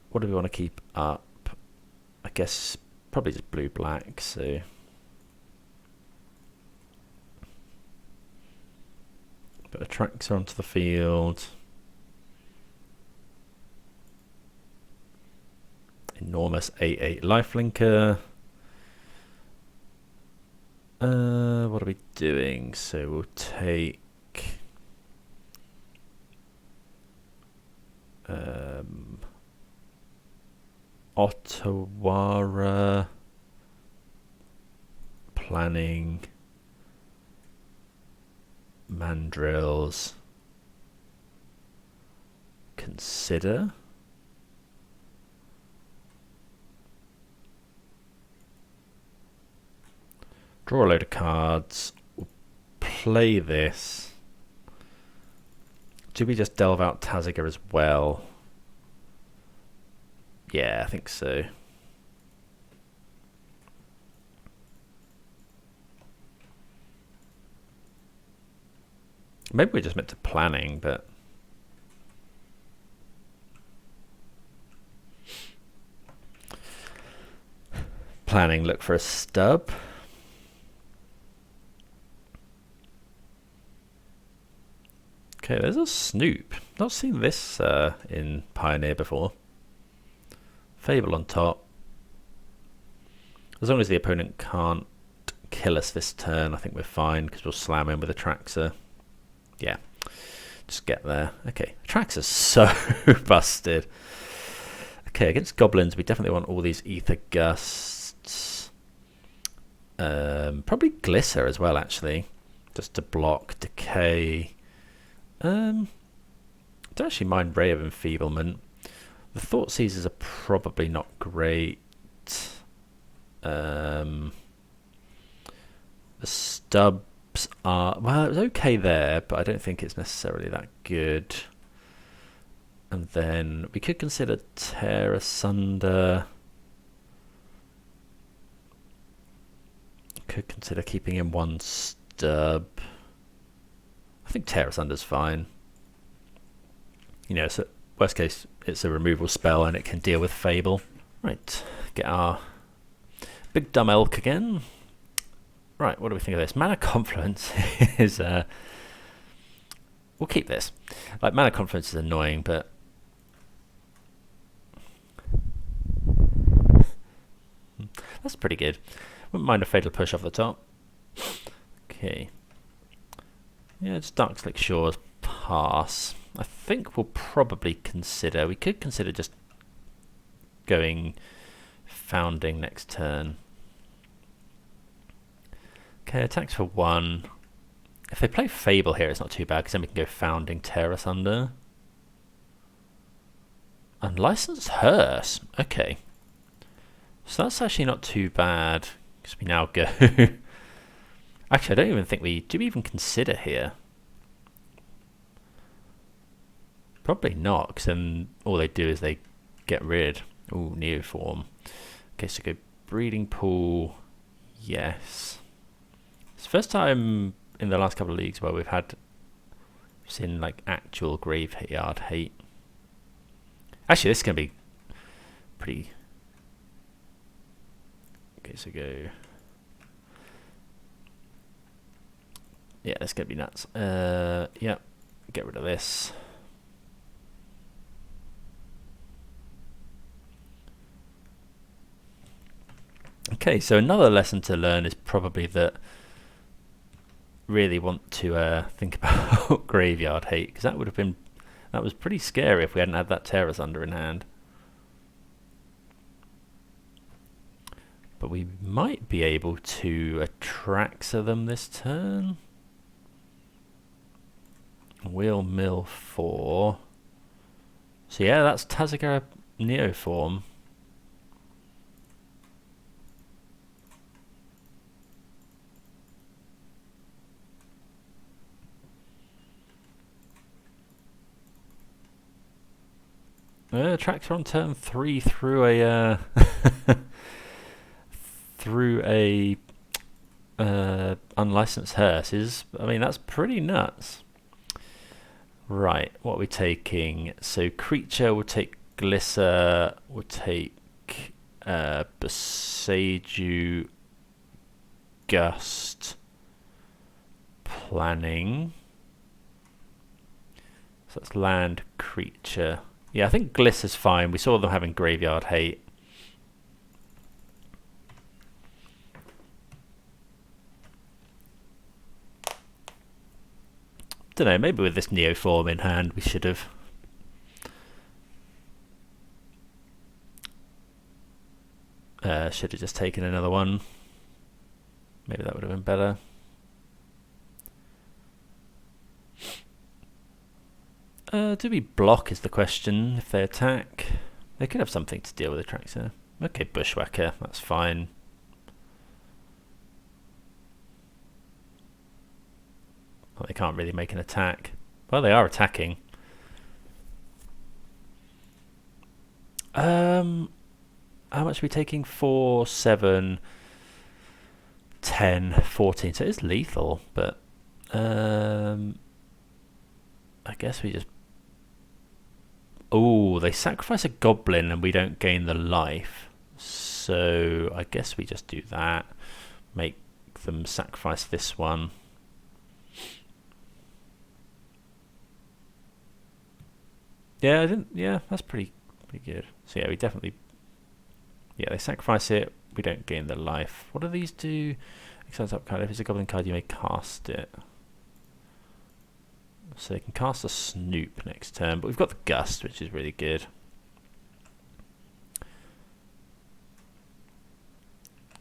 What do we want to keep up? I guess probably just blue-black, so... Put a Traxxer onto the field. Enormous 8/8 lifelinker. What are we doing? So we'll take Ottawara, planning, mandrills, consider. Draw a load of cards. We'll play this. Do we just delve out Taziger as well? Yeah, I think so. Maybe we're just meant to planning, but planning, look for a stub. Okay, there's a Snoop. Not seen this in Pioneer before. Fable on top. As long as the opponent can't kill us this turn, I think we're fine, because we'll slam in with a Traxxer. Yeah, just get there. Okay, Traxxer's so busted. Okay, against Goblins, we definitely want all these Ether Gusts. Probably Glisser as well, actually, just to block Decay. I don't actually mind Ray of Enfeeblement. The Thought Seizers are probably not great. The Stubs are, well, it was okay there, but I don't think it's necessarily that good. And then we could consider Tear Asunder. Could consider keeping in one Stub. I think Tear Asunder's fine. You know, so worst case, it's a removal spell and it can deal with Fable. Right, get our big dumb elk again. Right, what do we think of this? Mana Confluence is... we'll keep this. Like, Mana Confluence is annoying, but... that's pretty good. Wouldn't mind a Fatal Push off the top. Okay. Yeah, it's Dark Slick Shores pass. I think we'll probably consider... we could consider just going Founding next turn. Okay, attacks for 1. If they play Fable here, it's not too bad, because then we can go Founding, Tear Asunder. Unlicensed Hearse. Okay. So that's actually not too bad, because we now go... actually, I don't even think we... do we even consider here? Probably not, because then all they do is they get rid. Ooh, Neoform. Okay, so go Breeding Pool. Yes. It's the first time in the last couple of leagues where we've seen like actual graveyard hate. Actually, this is going to be pretty... okay, so go... yeah, that's going to be nuts. Yeah, get rid of this. Okay, so another lesson to learn is probably that really want to think about graveyard hate, because that was pretty scary if we hadn't had that Tear Asunder in hand. But we might be able to Atraxa them this turn. We'll mill 4. So yeah, that's Taziger Neoform. Traxxer on turn 3 through a unlicensed hearse is, I mean, that's pretty nuts. Right, what are we taking? So creature, we'll take Glisser, we'll take Boseiju, Gust, Planning. So that's land, creature. Yeah, I think Glisser's fine. We saw them having graveyard hate. don't know, maybe with this Neoform in hand we should have. Should have just taken another one. Maybe that would have been better. Do we block is the question if they attack. They could have something to deal with the tracks here. Okay, Bushwhacker, that's fine. Well, they can't really make an attack. Well, they are attacking. How much are we taking? 4, 7, 10, 14. So it's lethal, but I guess we just... Oh, they sacrifice a goblin and we don't gain the life. So I guess we just do that. Make them sacrifice this one. Yeah, I didn't. Yeah, that's pretty good. So yeah, we definitely. Yeah, they sacrifice it. We don't gain the life. What do these do? Exile top card. If it's a goblin card, you may cast it. So they can cast a Snoop next turn, but we've got the Gust, which is really good.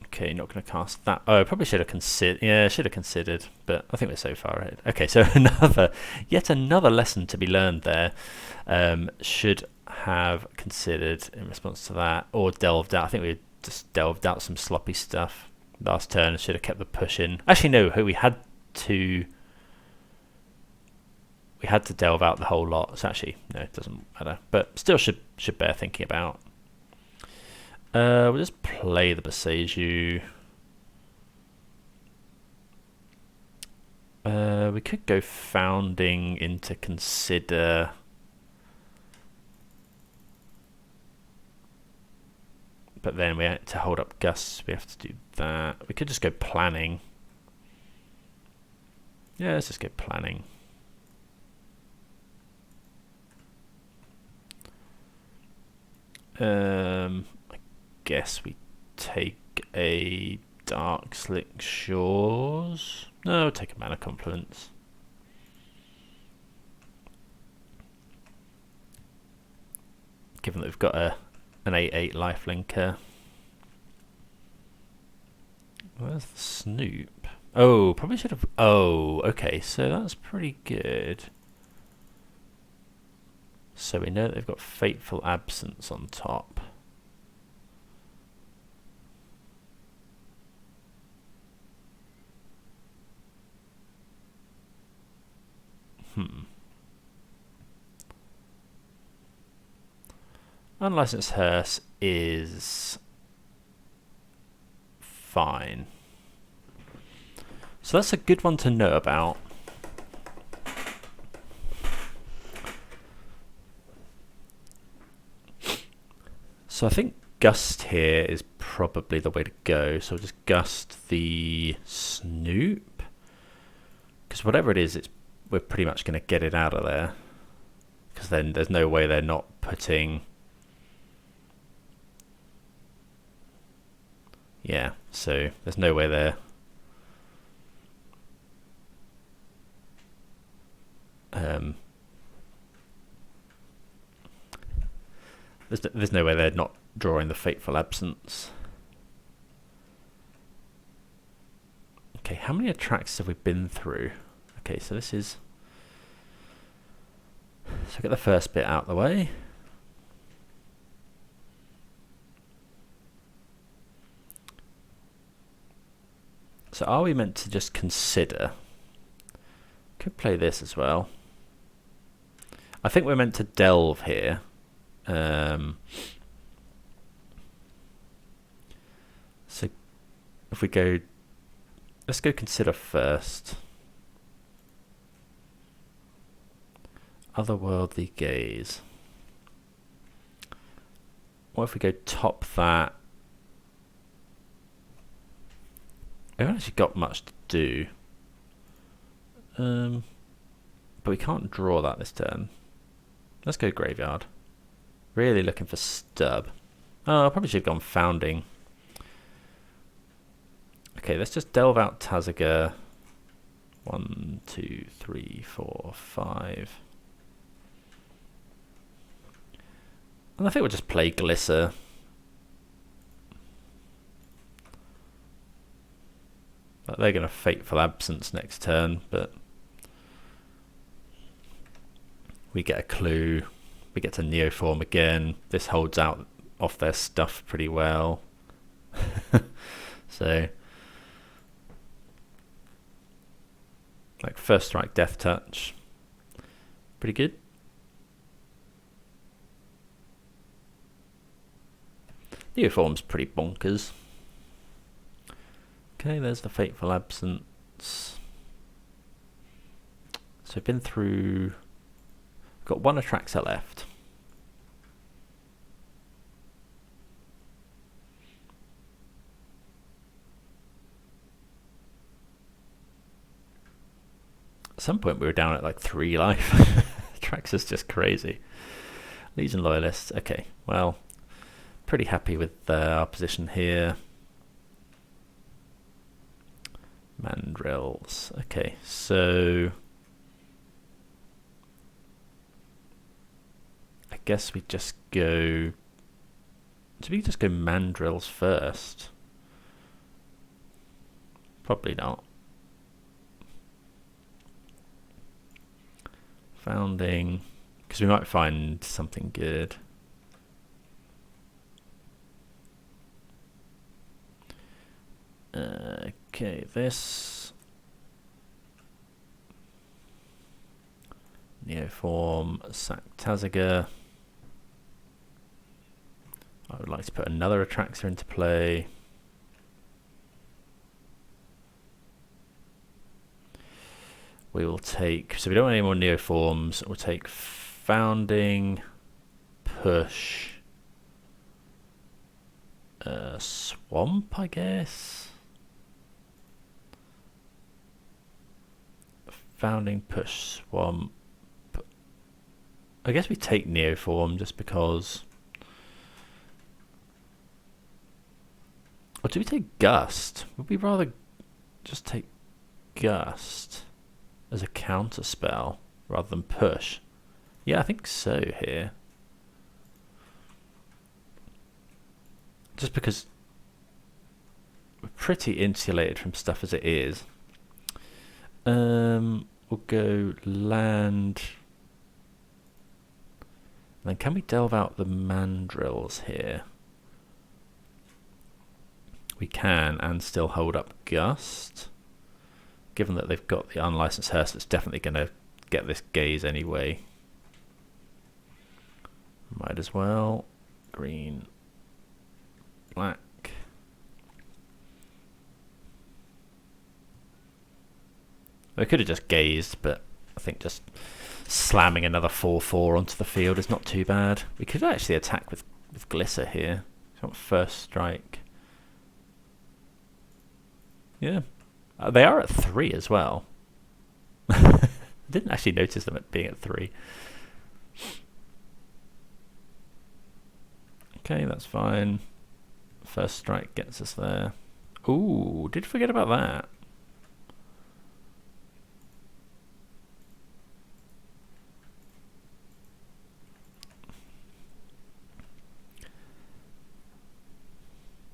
Okay, not going to cast that. Oh, I probably should have considered. Yeah, should have considered, but I think we're so far ahead. Okay, so yet another lesson to be learned there. Should have considered in response to that, or delved out. I think we just delved out some sloppy stuff last turn. Should have kept the push in. Actually, no, we had to. We had to delve out the whole lot. So actually, no, it doesn't matter. But still, should bear thinking about. We'll just play the Boseiju. We could go Founding into consider. But then we had to hold up Gus. We have to do that. We could just go Planning. Yeah, let's just go Planning. I guess we take a Dark Slick Shores. No, we'll take a Mana Confluence. Given that we've got an 8/8 lifelinker. Where's the Snoop? Oh, probably should have. Oh, okay, so that's pretty good. So we know that they've got Fateful Absence on top. Unlicensed Hearse is fine. So that's a good one to know about. So I think Gust here is probably the way to go. So we'll just Gust the Snoop. Because whatever it is, we're pretty much going to get it out of there. Because then there's no way they're not putting... Yeah, so there's no way they're... There's no way they're not drawing the Fateful Absence. Okay, how many attracts have we been through? Okay, so this is... So get the first bit out of the way. So are we meant to just consider? Could play this as well. I think we're meant to delve here. So if we go, let's go consider first. Otherworldly Gaze. What if we go top that? We haven't actually got much to do. But we can't draw that this turn. Let's go Graveyard. Really looking for Stub. Oh, I probably should have gone Founding. Okay, let's just delve out Tazaga. 1, 2, 3, 4, 5. And I think we'll just play Glisser. But they're going to Fateful Absence next turn, but we get a clue. We get to Neoform again. This holds out off their stuff pretty well. So, like first strike, Death Touch. Pretty good. Neoform's pretty bonkers. Okay, there's the Fateful Absence. So I've been through... Got one Atraxa left. At some point we were down at like 3 life. Atraxa's just crazy. Legion Loyalists. Okay, well, pretty happy with our position here. Mandrills. Okay, so I guess we just go... Do we just go Mandrills first? Probably not. Founding, because we might find something good. Okay, this Neoform, sack Tazaga. I would like to put another Atraxa into play. We will take, so we don't want any more Neoforms. We'll take Founding, Push, Swamp, I guess. Founding, Push, Swamp. I guess we take Neoform just because. Or do we take Gust? Would we rather just take Gust as a counter spell rather than Push? Yeah, I think so here. Just because we're pretty insulated from stuff as it is. We'll go land. Then can we delve out the Mandrills here? We can, and still hold up Gust. Given that they've got the unlicensed Hearse, it's definitely going to get this Gaze anyway. Might as well. Green, black. We could have just Gazed, but I think just slamming another 4/4 onto the field is not too bad. We could actually attack with Glisser here. First strike. Yeah. They are at 3 as well. I didn't actually notice them being at 3. Okay, that's fine. First strike gets us there. Ooh, did forget about that.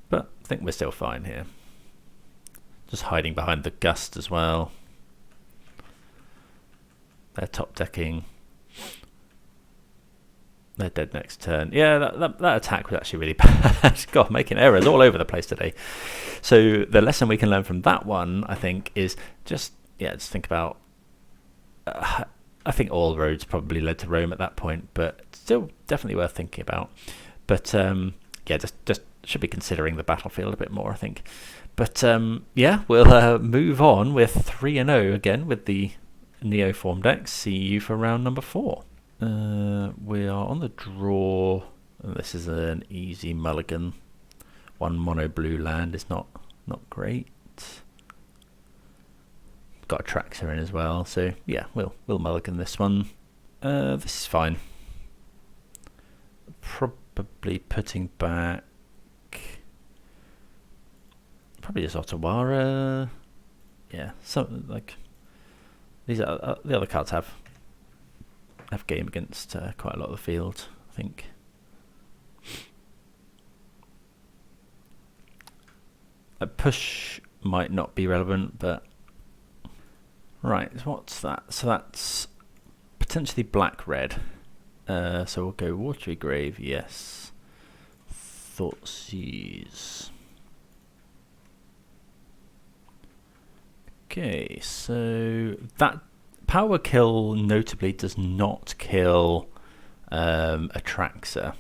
But I think we're still fine here. Just hiding behind the Gust as well. They're top decking. They're dead next turn. Yeah, that attack was actually really bad. God, making errors all over the place today. So the lesson we can learn from that one, I think, is just think about. I think all roads probably led to Rome at that point, but still definitely worth thinking about. But just should be considering the battlefield a bit more, I think. But we'll move on with 3-0 again with the Neoform decks. See you for round number 4. We are on the draw, and this is an easy mulligan. 1 mono blue land is not great. Got a Atraxa in as well, so yeah, we'll mulligan this one. This is fine. Probably putting back. Probably just Otawara. Yeah, something like These are the other cards have game against quite a lot of the field, I think. A push might not be relevant, but right. What's that? So that's potentially black-red. So we'll go Watery Grave. Yes. Thoughtseize. Okay, so that power kill notably does not kill Atraxa,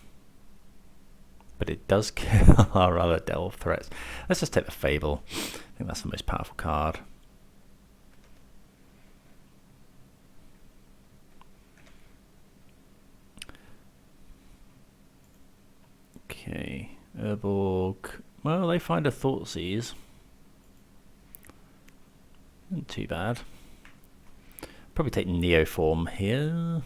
but it does kill our other delve threats. Let's just take the Fable. I think that's the most powerful card. Okay, Urborg. Well, they find a Thoughtseize. Not too bad. Probably take Neoform here.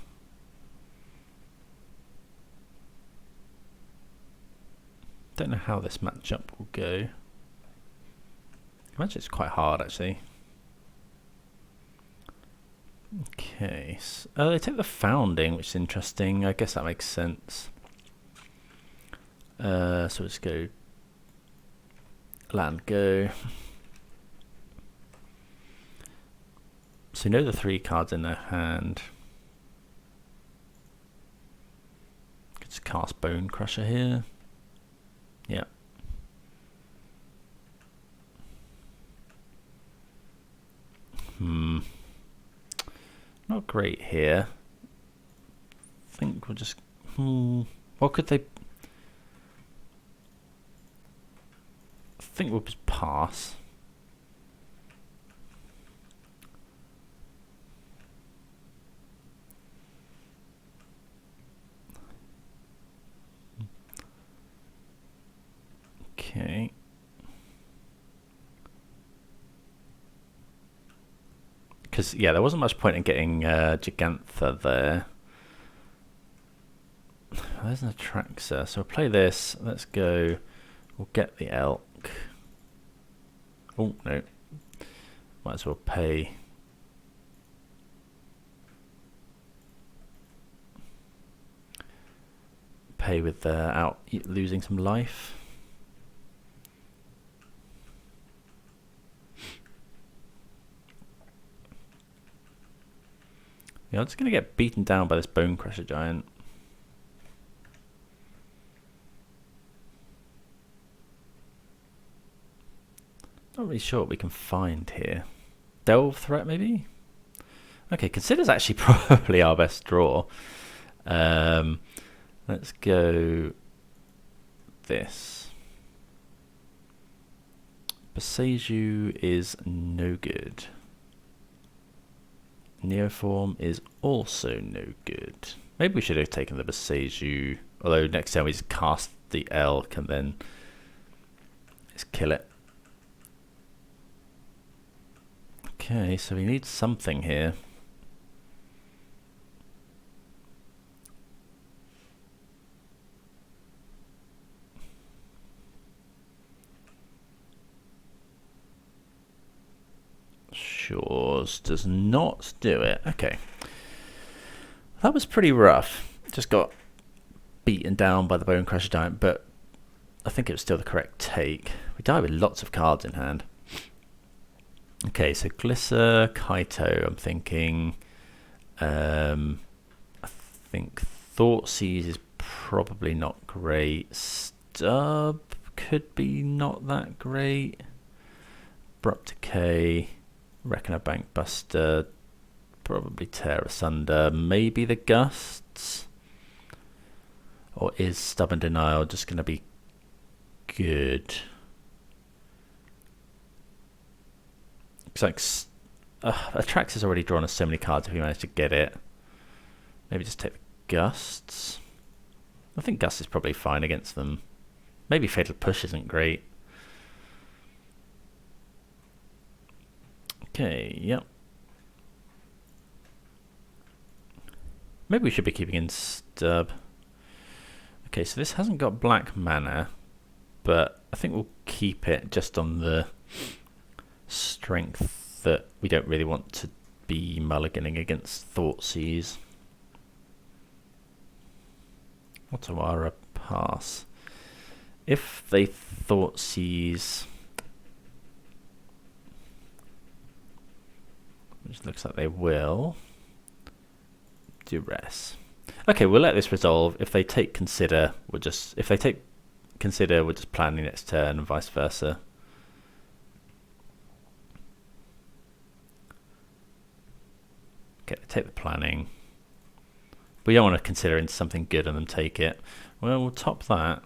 Don't know how this matchup will go. I imagine it's quite hard actually. Okay, so, they take the Founding, which is interesting. I guess that makes sense. So let's go land go. So you know the 3 cards in their hand. Could just cast Bone Crusher here. Yeah. Not great here. I think we'll just... What could they... I think we'll just pass. Okay. Because, yeah, there wasn't much point in getting Gigantha there. There's an Atraxa. So we'll play this. Let's go. We'll get the Elk. Oh, no. Might as well pay. Pay with out losing some life. Yeah, I'm just going to get beaten down by this Bone Crusher Giant. Not really sure what we can find here. Delve threat, maybe? Okay, Consider's actually probably our best draw. Let's go this. Boseiju is no good. Neoform is also no good. Maybe we should have taken the Boseiju, although next time we just cast the Elk and then just kill it. Okay, so we need something here. Shores does not do it. Okay. That was pretty rough. Just got beaten down by the Bone Crusher Giant, but I think it was still the correct take. We die with lots of cards in hand. Okay, so Glisser, Kaito, I'm thinking. I think Thoughtseize is probably not great. Stub could be not that great. Abrupt Decay, Reckoner Bankbuster, probably Tear Asunder, maybe the Gusts. Or is Stubborn Denial just going to be good? It's like Atrax has already drawn us so many cards if we manage to get it. Maybe just take the Gusts. I think Gust is probably fine against them. Maybe Fatal Push isn't great. Okay, yep. Maybe we should be keeping in Stub. Okay, so this hasn't got black mana, but I think we'll keep it just on the strength that we don't really want to be mulliganing against Thoughtseize. Otawara pass. If they Thoughtseize, which looks like they will, duress. Okay, we'll let this resolve. If they take consider, we'll just plan the next turn and vice versa. Okay, they take the planning. We don't want to consider into something good and then take it. Well, we'll top that.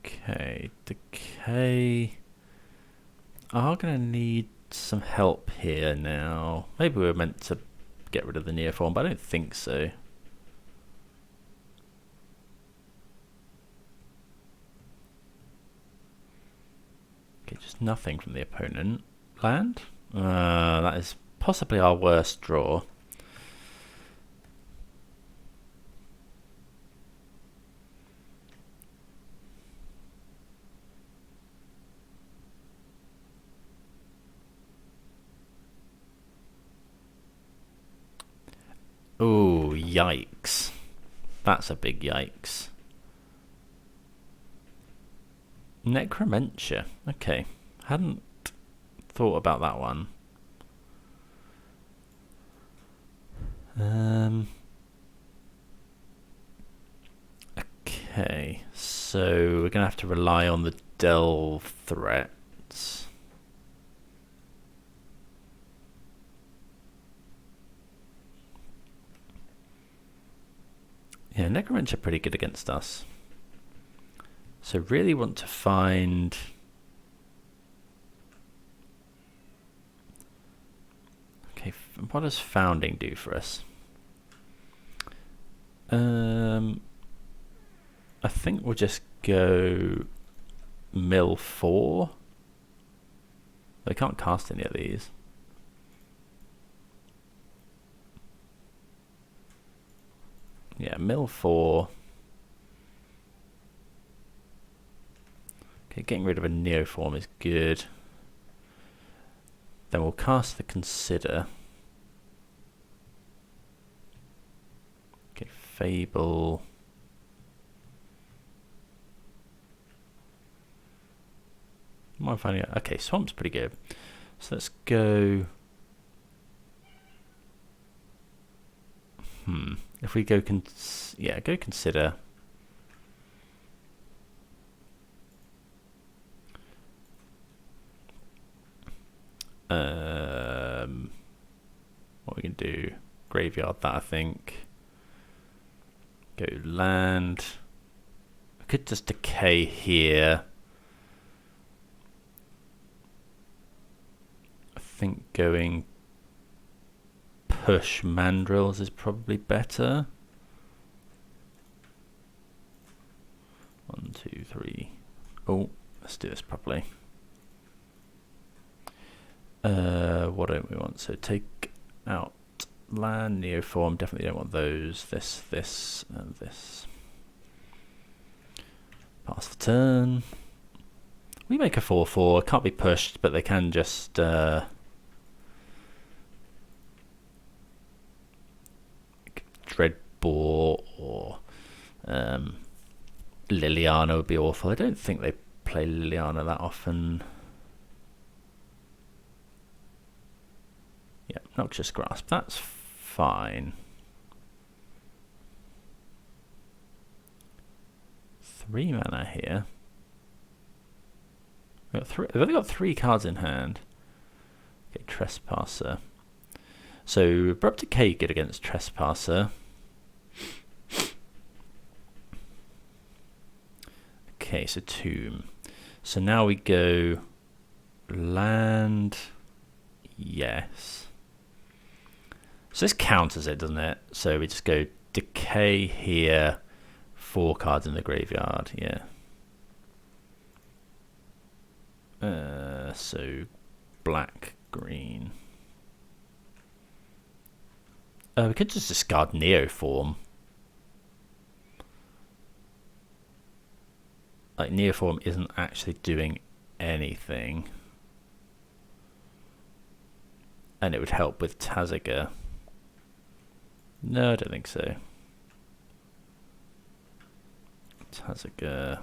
Okay, decay. Are going to need some help here now. Maybe we're meant to get rid of the Neoform, but I don't think so. Okay, just nothing from the opponent. Land? That is possibly our worst draw. Oh, yikes. That's a big yikes. Necromentia. Okay. Hadn't thought about that one. Okay. So we're going to have to rely on the delve threats. Yeah, Necromentia are pretty good against us. So really want to find... Okay, what does Founding do for us? I think we'll just go mill 4. They can't cast any of these. Yeah, mill 4. Okay, getting rid of a Neoform is good. Then we'll cast the Consider. Okay, Fable. Am I finding it? Okay, Swamp's pretty good. So let's go. If we go go Consider. What we can do? Graveyard that, I think. Go land. I could just decay here. I think going push mandrills is probably better. 1, 2, 3. Oh, let's do this properly. What don't we want? So take out land, Neoform. Definitely don't want those. This, and this. Pass the turn. We make a 4/4. Can't be pushed, but they can just Dreadbore or Liliana would be awful. I don't think they play Liliana that often. Yeah, Noxious Grasp, that's fine. 3 mana here. They've only got 3 cards in hand. Okay, Trespasser. So Abrupt Decay good against Trespasser. Okay, so Tomb. So now we go land. Yes. So this counters it, doesn't it? So we just go decay here, 4 cards in the graveyard. Yeah. So black, green. We could just discard Neoform. Like Neoform isn't actually doing anything. And it would help with Tazaga. No, I don't think so. Tazaga.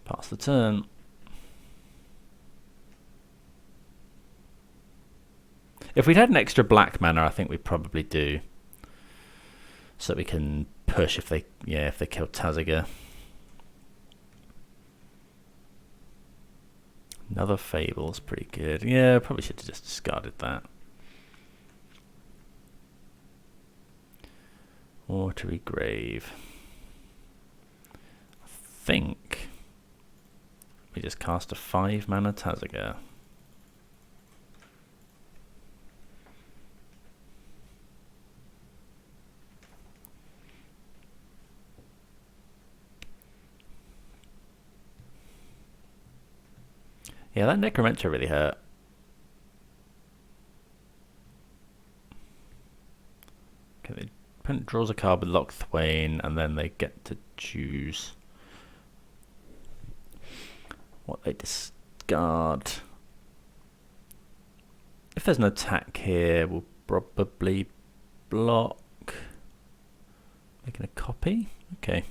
Pass the turn. If we'd had an extra black mana, I think we probably do. So that we can push if they kill Tazaga. Another Fable's pretty good. Yeah, probably should have just discarded that. Watery Grave. I think we just cast a 5 mana Tazaga. Yeah, that Necromancer really hurt. Okay, the opponent draws a card with Lock Thwain, and then they get to choose what they discard. If there's an attack here, we'll probably block. Making a copy? Okay.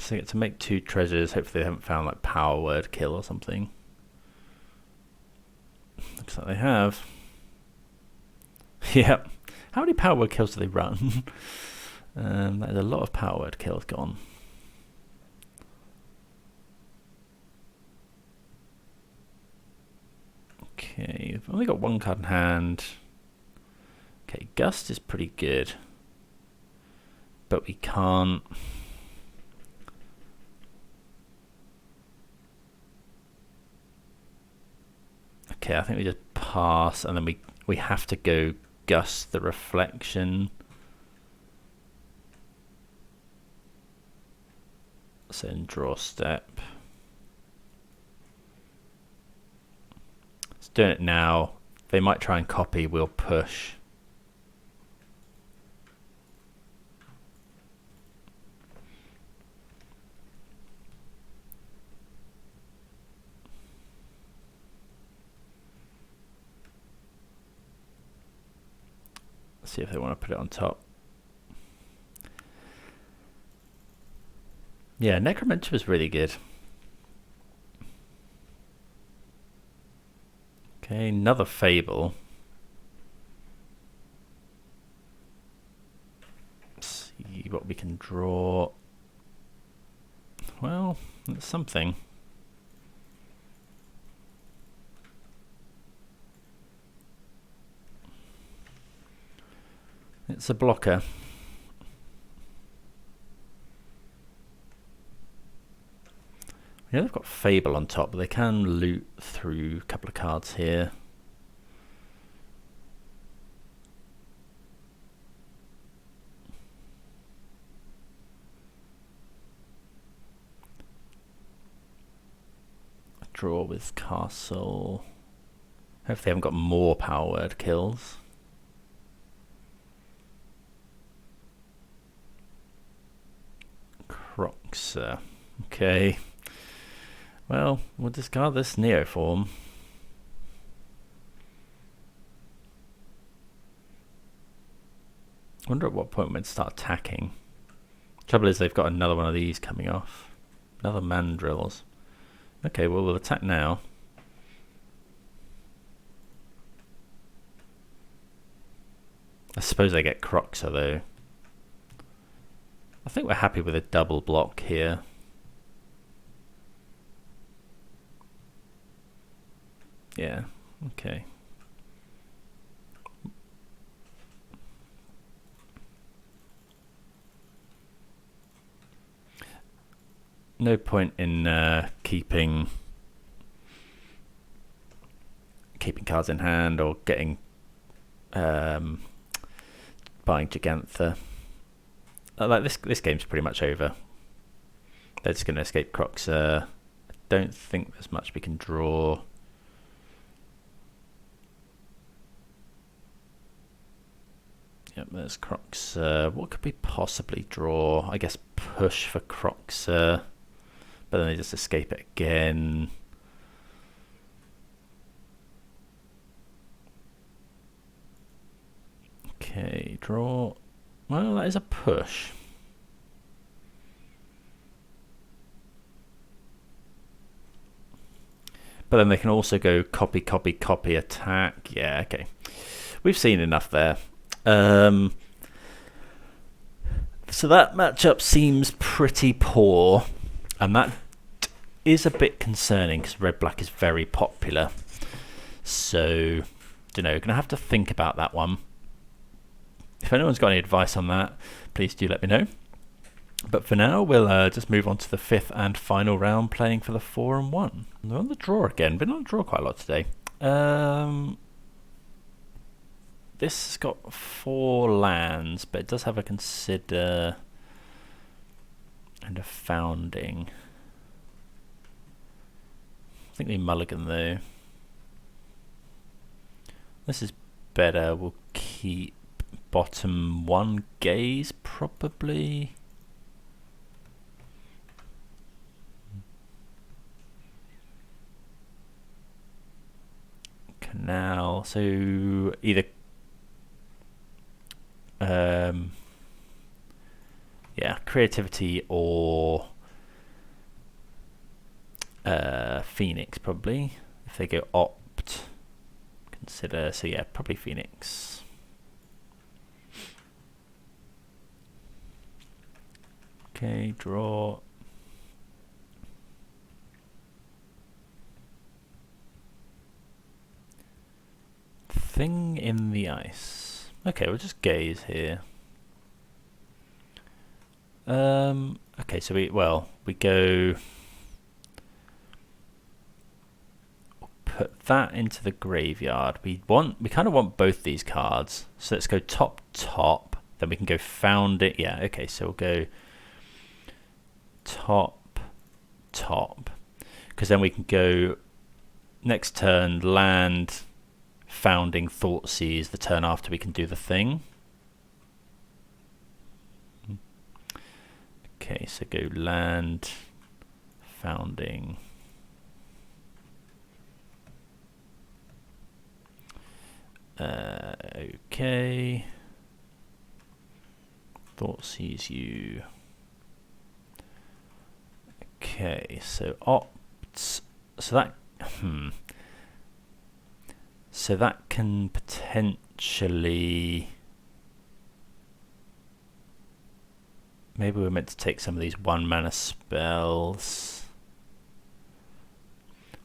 So I get to make 2 treasures. Hopefully they haven't found like Power Word Kill or something. Looks like they have. Yep. How many Power Word Kills do they run? That is a lot of Power Word Kills gone. Okay, we've only got 1 card in hand. Okay, Gust is pretty good. But we can't... Okay, I think we just pass, and then we have to go Gust the Reflection. So then draw step. Let's do it now. They might try and copy, we'll push. See if they want to put it on top. Yeah, Necromancer was really good. Okay, another Fable. Let's see what we can draw. Well, it's something. It's a blocker. Yeah, they've got Fable on top, but they can loot through a couple of cards here. Draw with Castle. Hopefully they haven't got more Power Word Kills. Croxer. Okay. Well, we'll discard this Neoform. I wonder at what point we'd start attacking. Trouble is they've got another one of these coming off. Another Mandrills. Okay, well we'll attack now. I suppose they get Croxer though. I think we're happy with a double block here. Yeah, okay. No point in keeping cards in hand or getting buying Gigantha. Like this game's pretty much over. They're just going to escape Crocs. I don't think there's much we can draw. Yep, there's Crocs. What could we possibly draw? I guess push for Crocs. But then they just escape it again. Okay, draw. Well, that is a push. But then they can also go copy, copy, copy, attack. Yeah, okay. We've seen enough there. So that matchup seems pretty poor. And that is a bit concerning because red-black is very popular. So, don't know, going to have to think about that one. If anyone's got any advice on that, please do let me know. But for now, we'll just move on to the 5th and final round, playing for the 4 and 1. We're on the draw again. Been on the draw quite a lot today. This has got 4 lands, but it does have a consider and a founding. I think we mulligan though. This is better. We'll keep bottom 1 gaze probably. Canal. So either yeah, creativity or Phoenix probably. If they go opt, consider. So yeah, probably Phoenix. Okay, draw. Thing in the ice. Okay, we'll just gaze here. Okay, so we go put that into the graveyard. We kind of want both these cards. So let's go top, then we can go found it. Yeah, okay, so we'll go top, because then we can go next turn land, founding, Thoughtseize. The turn after we can do the thing. Okay, so go land, founding. Okay. Thoughtseize you. Okay, so opts. So that so that can potentially, maybe we're meant to take some of these 1 mana spells.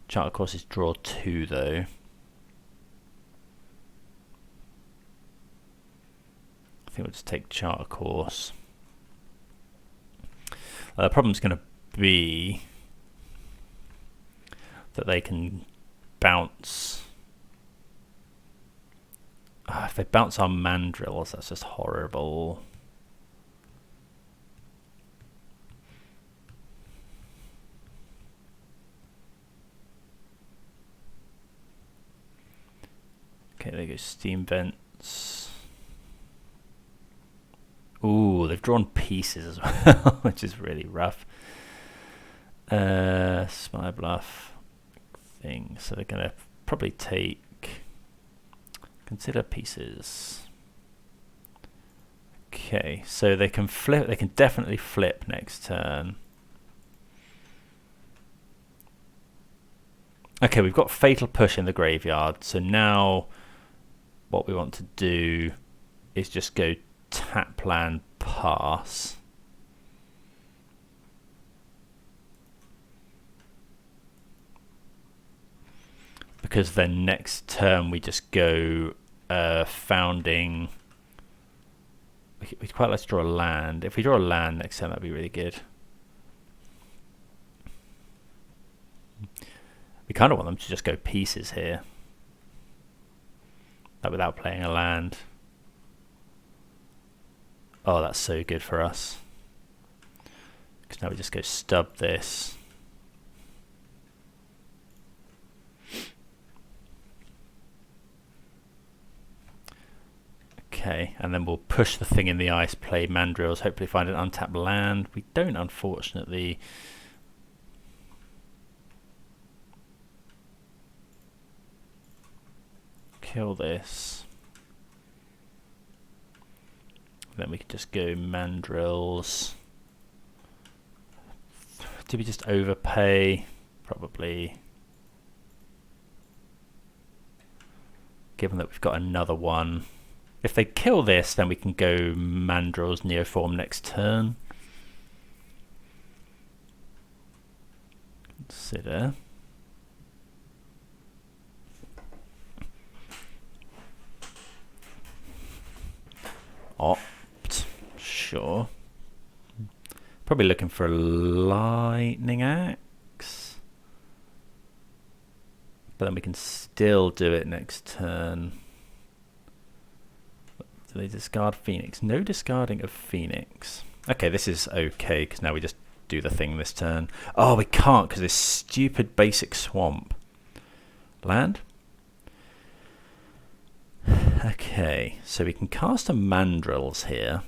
Chart of course is draw 2 though. I think we'll just take Charter Course. The problem's going to be that they can bounce. If they bounce our Mandrills, that's just horrible. Okay, there goes Steam Vents. Ooh, they've drawn pieces as well, which is really rough. Spy Bluff thing. So they're going to probably take, consider pieces. Okay, so they can flip, they can definitely flip next turn. Okay, we've got Fatal Push in the graveyard, so now what we want to do is just go tap land, pass. Because then next turn we just go founding. We'd quite like to draw a land. If we draw a land next turn, that'd be really good. We kind of want them to just go pieces here, like without playing a land. Oh, that's so good for us. Because Now we just go stub this. Okay, and then we'll push the thing in the ice, play mandrills, hopefully find an untapped land. We don't, unfortunately. Kill this. Then we can just go mandrills. Did we just overpay? Probably. Given that we've got another one. If they kill this, then we can go mandrills, Neoform next turn. Consider. Opt. Sure. Probably looking for a lightning axe. But then we can still do it next turn. Do they discard Phoenix? No discarding of Phoenix. Okay, this is okay, because now we just do the thing this turn. Oh, we can't, because this stupid basic swamp. Land? Okay, so we can cast a mandrills here.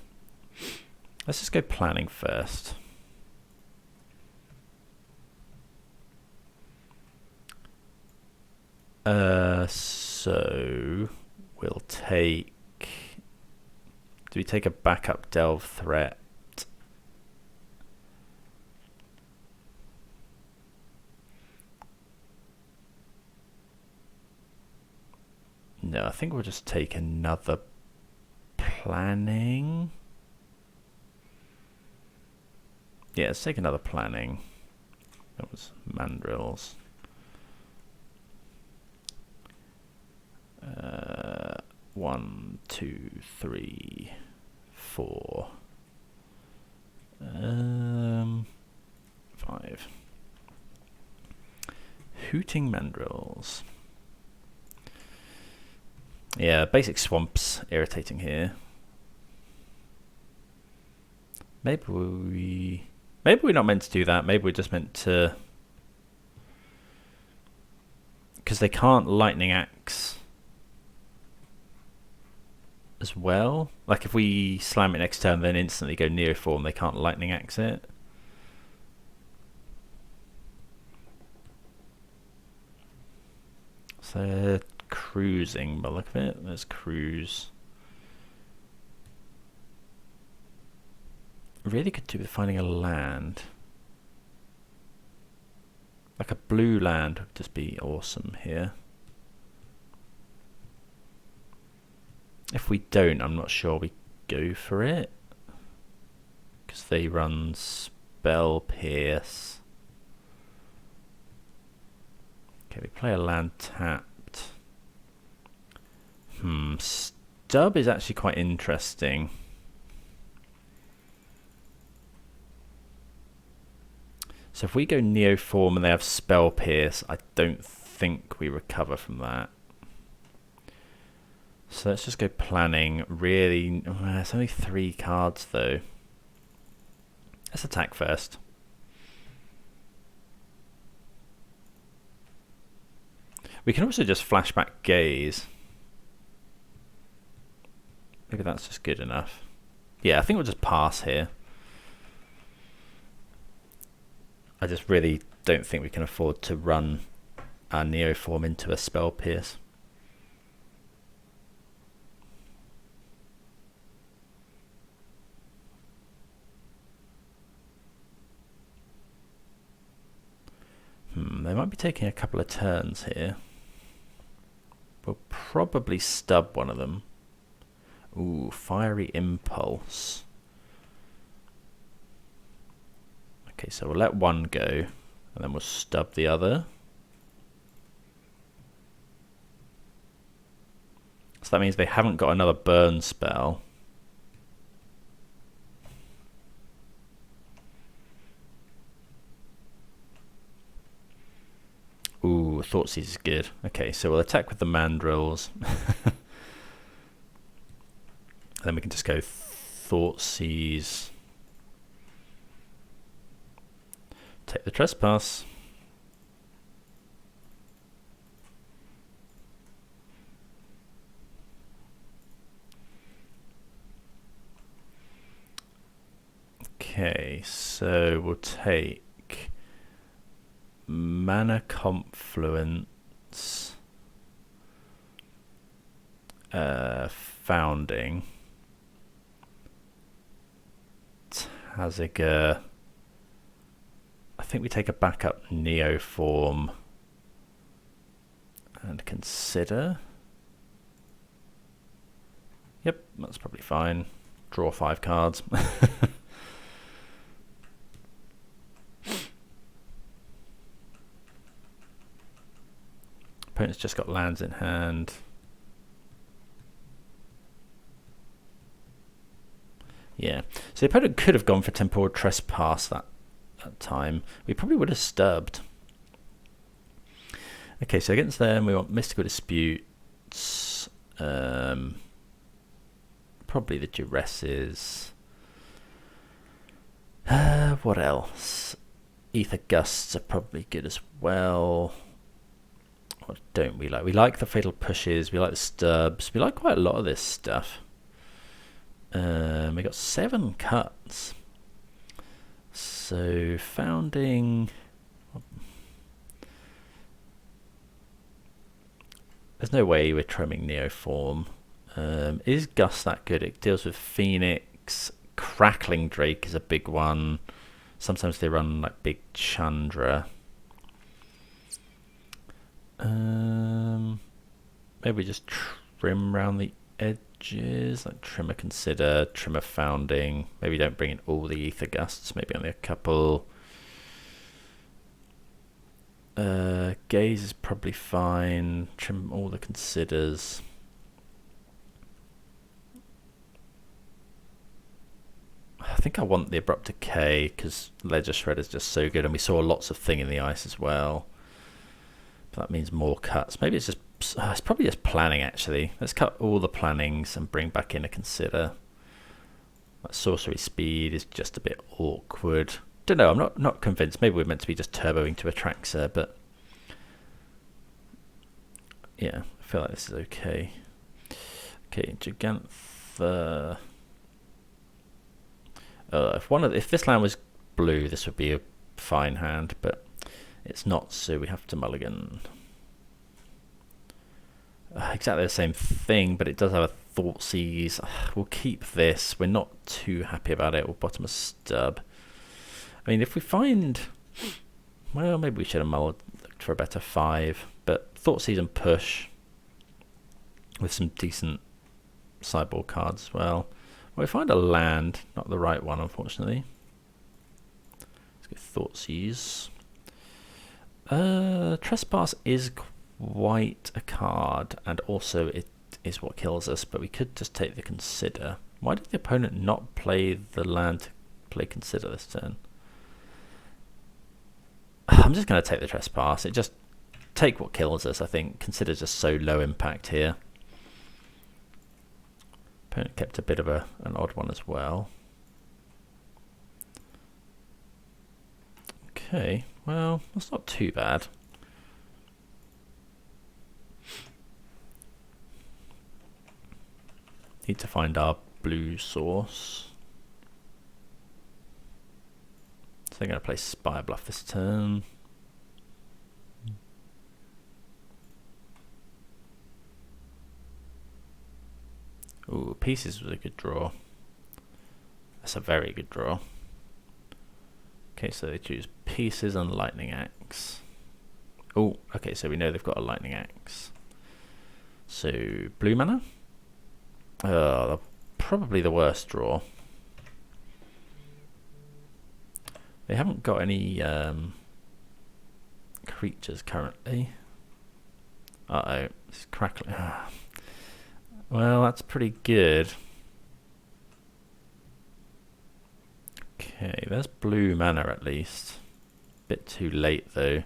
Let's just go planning first. So we'll take... Do we take a backup delve threat? No, I think we'll just take another planning. Yeah, let's take another planning. That was mandrills. 1, 2, 3, 4, 5. Hooting mandrills. Yeah, basic swamps irritating here. Maybe we're not meant to do that. Maybe we're just meant to, because they can't lightning axe as well. Like if we slam it next turn, then instantly go Neoform, they can't lightning axe it. So cruising by the look of it. Let's cruise. Really could do with finding a land. Like a blue land would just be awesome here. If we don't, I'm not sure we go for it. Because they run Spell Pierce. Okay, we play a land tapped. Stub is actually quite interesting. So if we go Neoform and they have Spell Pierce, I don't think we recover from that. So let's just go planning. Really, it's only 3 cards though. Let's attack first. We can also just flashback gaze. Maybe that's just good enough. Yeah, I think we'll just pass here. I just really don't think we can afford to run our Neoform into a Spell Pierce. They might be taking a couple of turns here. We'll probably stub one of them. Ooh, Fiery Impulse. Okay, so we'll let one go, and then we'll stub the other. So that means they haven't got another burn spell. Ooh, Thoughtseize is good. Okay, so we'll attack with the mandrills. Then we can just go Thoughtseize. Take the trespass. Okay, so we'll take Mana Confluence, Founding, Taziger. I think we take a backup Neoform and Consider. Yep, that's probably fine. Draw 5 cards. Opponent's just got lands in hand. Yeah, so the opponent could have gone for Temporal Trespass that time. We probably would have stubbed. Okay, so against them we want Mystical Disputes, probably the Duresses. What else? Ether Gusts are probably good as well. What don't we like? We like the Fatal Pushes, we like the Stubs, we like quite a lot of this stuff. We got 7 cuts. So Founding, there's no way we're trimming Neoform. Is Gust that good? It deals with Phoenix. Crackling Drake is a big one. Sometimes they run like Big Chandra. Maybe just trim around the edges, like trim a Consider, trim a Founding. Maybe don't bring in all the Ether Gusts, maybe only a couple. Gaze is probably fine. Trim all the Considers. I think I want the Abrupt Decay because Ledger Shred is just so good, and we saw lots of Thing in the Ice as well. But that means more cuts. Maybe it's just it's probably just planning actually. Let's cut all the plannings and bring back in a Consider. That Sorcery Speed is just a bit awkward. Don't know. I'm not convinced. Maybe we're meant to be just turboing to Atraxa, but yeah, I feel like this is okay. Okay, Gigantha. If this land was blue, this would be a fine hand, but it's not, so we have to mulligan. Exactly the same thing, but it does have a Thoughtseize. We'll keep this. We're not too happy about it. We'll bottom a stub. I mean, if we find, well, maybe we should have looked for a better 5, but Thoughtseize and push with some decent sideboard cards as well. Well, we find a land, not the right one, unfortunately. Let's go Thoughtseize. Trespass is quite a card, and also it is what kills us, but we could just take the Consider. Why did the opponent not play the land to play Consider this turn? I'm just going to take the Trespass. It just take what kills us, I think. Consider just so low impact here. Opponent kept a bit of an odd one as well. Okay, well, that's not too bad. Need to find our blue source. So I'm going to play Spire Bluff this turn. Ooh, Pieces was a good draw. That's a very good draw. Okay, so they choose Pieces and Lightning Axe. Oh, okay, so we know they've got a Lightning Axe. So, blue mana? Probably the worst draw. They haven't got any creatures currently. Uh-oh, it's crackling. Well, that's pretty good. Okay, there's blue mana at least. Bit too late though.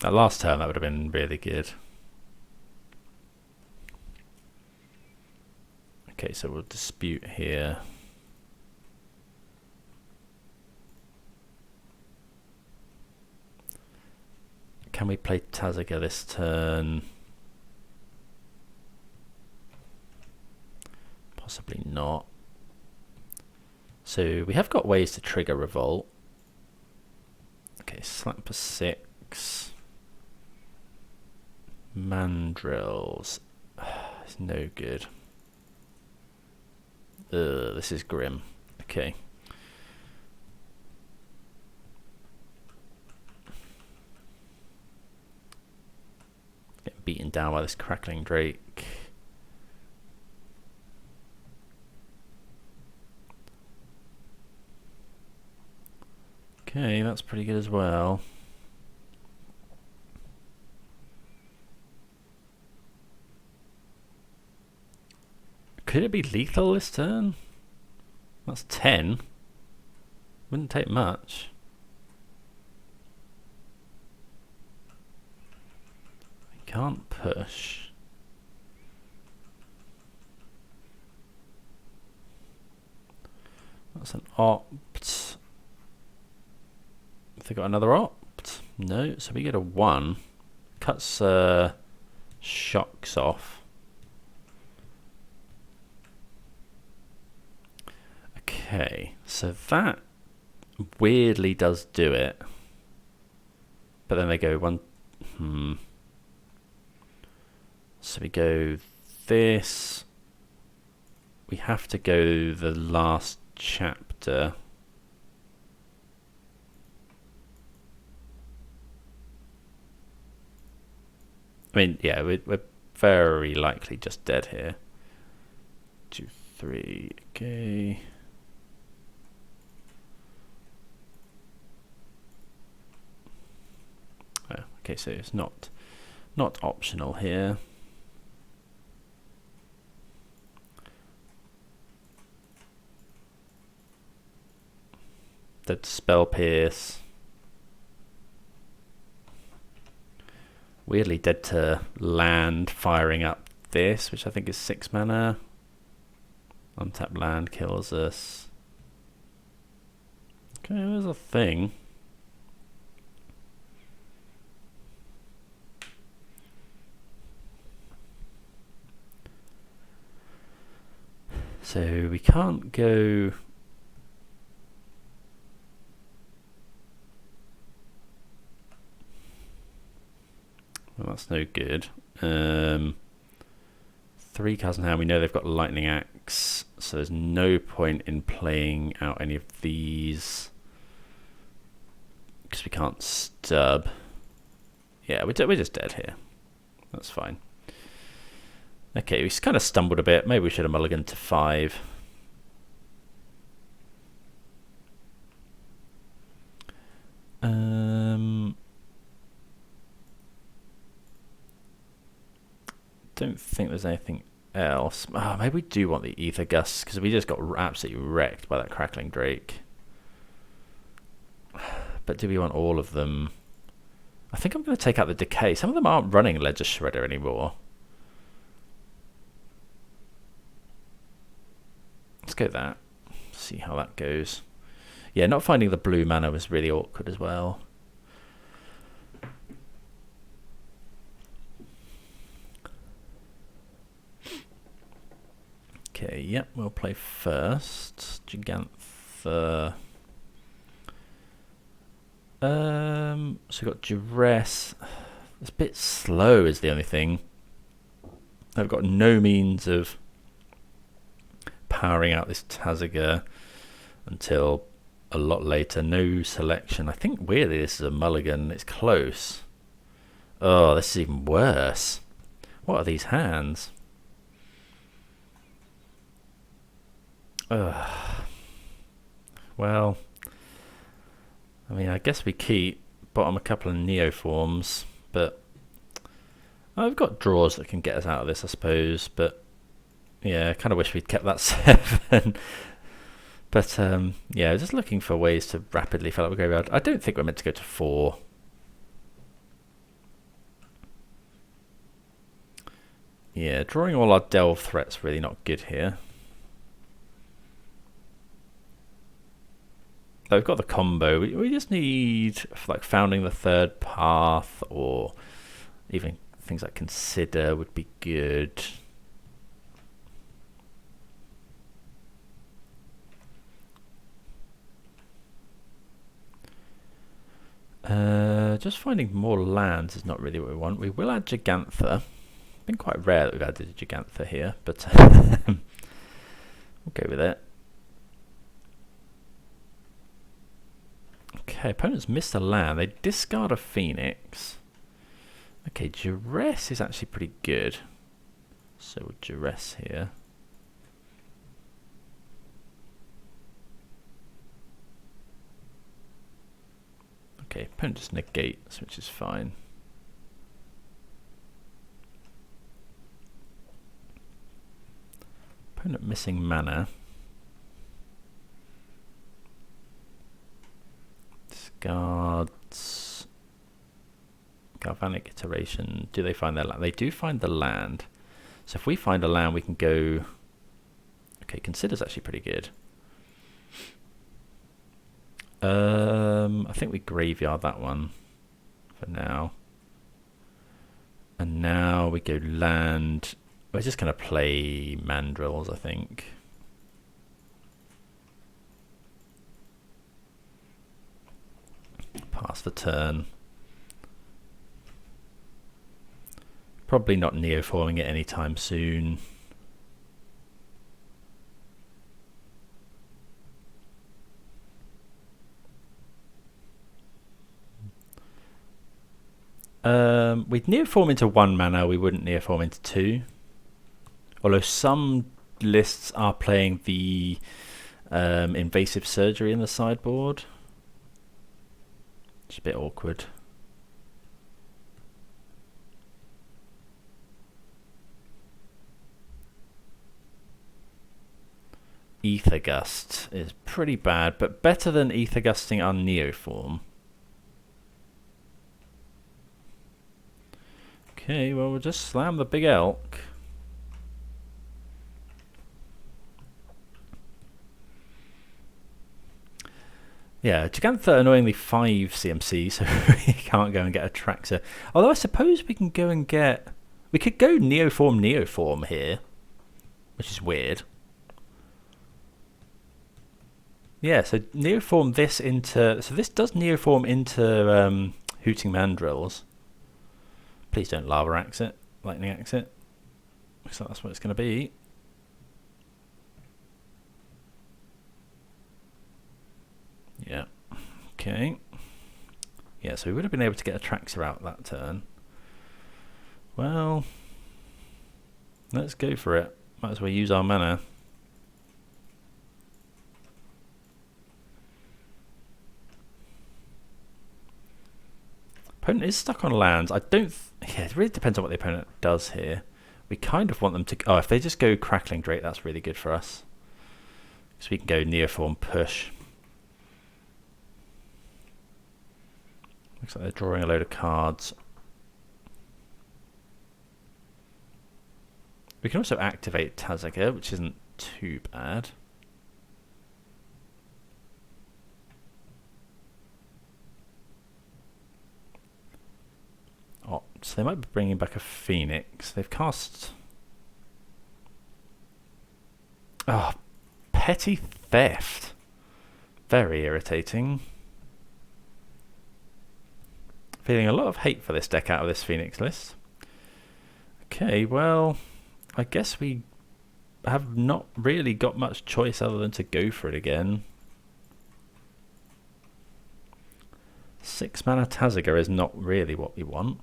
That last turn that would have been really good. Okay, so we'll dispute here. Can we play Tazaga this turn? Possibly not. So we have got ways to trigger revolt. Okay, slap a 6. Mandrills. It's no good. This is grim. Okay. Getting beaten down by this crackling drake. Okay, that's pretty good as well. Could it be lethal this turn? That's 10. Wouldn't take much. I can't push. That's an opt. Have they got another opt? No, so we get a 1. Cuts shocks off. Okay, so that weirdly does do it. But then they go one. So we go this. We have to go the last chapter. I mean, yeah, we're very likely just dead here. 2, 3, okay. Oh, okay, so it's not optional here. The spell pierce. Weirdly dead to land, firing up this, which I think is 6 mana. Untapped land kills us. Okay, there's a thing. So we can't go. Well, that's no good. 3 Cousin Hand, we know they've got Lightning Axe, so there's no point in playing out any of these because we can't stub. Yeah, we're just dead here. That's fine. Okay, we kind of stumbled a bit. Maybe we should have mulliganed to 5. Don't think there's anything else. Oh, maybe we do want the Ether Gust because we just got absolutely wrecked by that crackling drake. But do we want all of them? I think I'm going to take out the Decay. Some of them aren't running Ledger Shredder anymore. Let's go that. See how that goes. Yeah, not finding the blue mana was really awkward as well. Okay, yep, we'll play first. Gigantha. So we've got Duress. It's a bit slow is the only thing. I've got no means of powering out this Tazaga until a lot later. No selection. I think weirdly this is a mulligan. It's close. Oh, this is even worse. What are these hands? Well, I mean, I guess we keep bottom a couple of Neoforms, but I've got draws that can get us out of this, I suppose. But yeah, I kind of wish we'd kept that 7. But yeah, just looking for ways to rapidly fill up the graveyard. I don't think we're meant to go to 4. Yeah, drawing all our delve threats really not good here. we've got the combo. We just need like founding the third path, or even things like consider would be good. Just finding more lands is not really what we want. We will add Gigantha. Been quite rare that we've added a Gigantha here, but we'll go with it. Okay, opponents missed a land. They discard a Phoenix. Okay, Duress is actually pretty good. So we'll Duress here. Okay, opponent just negates, which is fine. Opponent missing mana. Discards. Galvanic Iteration. Do they find their land? They do find the land. So if we find a land, we can go... Okay, Consider's actually pretty good. I think we graveyard that one for now. And now we go land. We're just going to play Mandrills, I think. Pass the turn. Probably not neoforming it anytime soon. We'd neoform into 1 mana, we wouldn't neoform into 2. Although some lists are playing the invasive surgery in the sideboard. It's a bit awkward. Ether Gust is pretty bad, but better than Ether Gusting our Neoform. Okay, well, we'll just slam the big elk. Yeah, Gigantha annoyingly 5 CMC, so we can't go and get a Traxxas. Although I suppose we can go and get... We could go Neoform here, which is weird. Yeah, so Neoform this into... So this does Neoform into Hooting Mandrills. Please don't Lava Axe it, Lightning Axe it. Looks like that's what it's going to be. Yeah, okay. Yeah, so we would have been able to get a Traxxas out that turn. Well, let's go for it. Might as well use our mana. Opponent is stuck on lands. I don't... Yeah, it really depends on what the opponent does here. We kind of want them to... Oh, if they just go Crackling Drake, that's really good for us. So we can go Neoform push. Looks like they're drawing a load of cards. We can also activate Tazaga, which isn't too bad. Oh, so they might be bringing back a Phoenix. They've cast... Oh, Petty Theft. Very irritating. Feeling a lot of hate for this deck out of this Phoenix list. Okay, well, I guess we have not really got much choice other than to go for it again. 6 mana Tazaga is not really what we want.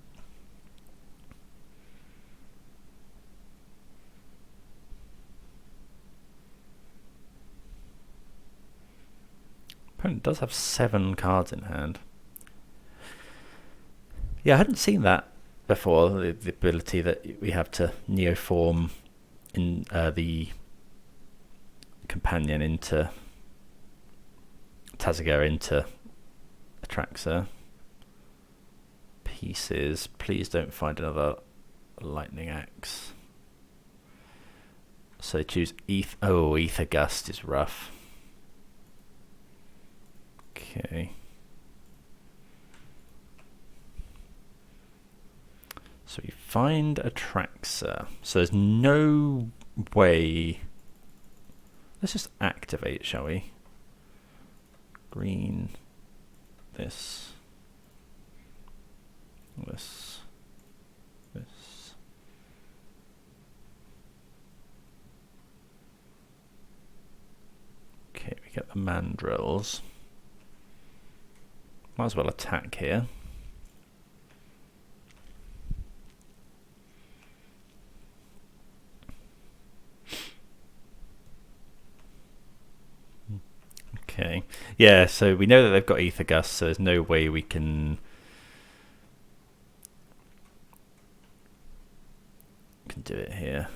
Opponent does have 7 cards in hand. Yeah, I hadn't seen that before, the ability that we have to Neoform in the companion into Tazaga into Atraxa. Pieces. Please don't find another Lightning Axe. So choose Ether. Oh, Ether Gust is rough. Okay. So we find a Traxxer. So there's no way. Let's just activate, shall we? Green. This. This. This. Okay, we get the mandrills. Might as well attack here. Okay, yeah, so we know that they've got Ether Gust, so there's no way we can do it here.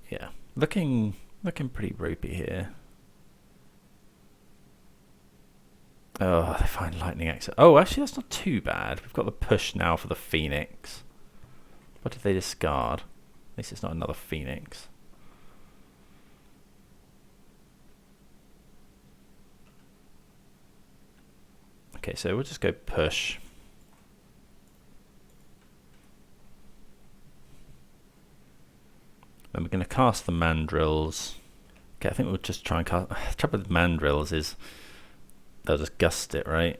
Yeah, looking pretty ropey here. Oh, they find lightning exit. Oh, actually, that's not too bad. We've got the push now for the Phoenix. What did they discard? At least it's not another Phoenix. Okay, so we'll just go push. Then we're going to cast the mandrills. Okay, I think we'll just try and cast. The trouble with mandrills is they'll just gust it, right?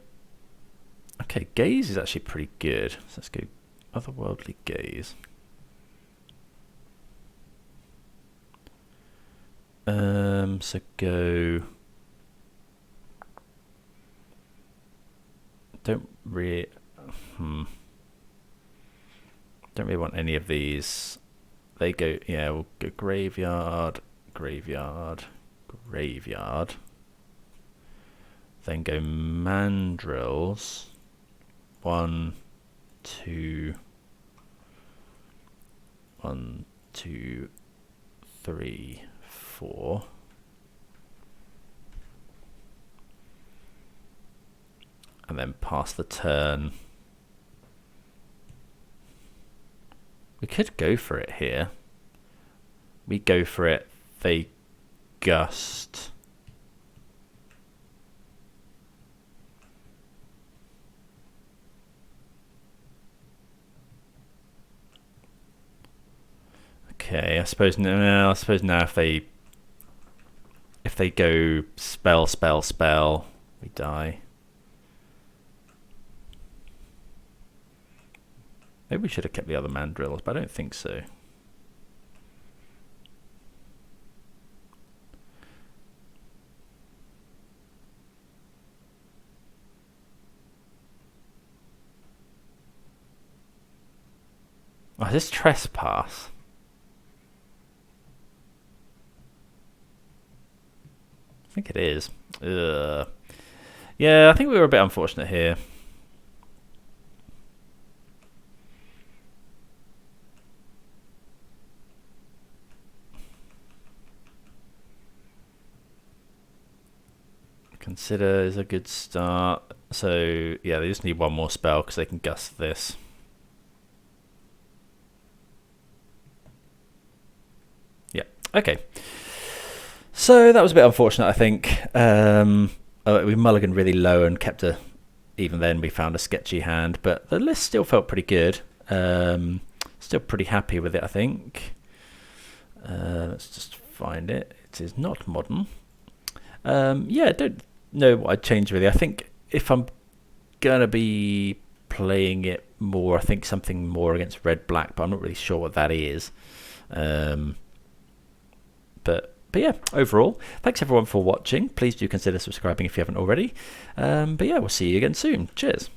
Okay, gaze is actually pretty good. So let's go otherworldly gaze. So go. Don't really want any of these. They go, yeah, we'll go graveyard, graveyard, graveyard. Then go mandrills. 1, 2, 1, 2, 3, 4. And then pass the turn. We could go for it here. We go for it. They gust. Okay, I suppose no. I suppose now if they go spell, spell, spell, we die. Maybe we should have kept the other mandrills, but I don't think so. Oh, is this trespass? I think it is. Ugh. Yeah, I think we were a bit unfortunate here. Consider is a good start. So yeah, they just need one more spell because they can gust this. Yeah, okay. So that was a bit unfortunate, I think. We mulliganed really low and kept a. Even then, we found a sketchy hand, but the list still felt pretty good. Still pretty happy with it, I think. Let's just find it. It is not modern. Yeah, I don't know what I'd change really. I think if I'm gonna be playing it more, I think something more against red black, but I'm not really sure what that is. But yeah, overall, thanks everyone for watching. Please do consider subscribing if you haven't already. But yeah, we'll see you again soon. Cheers.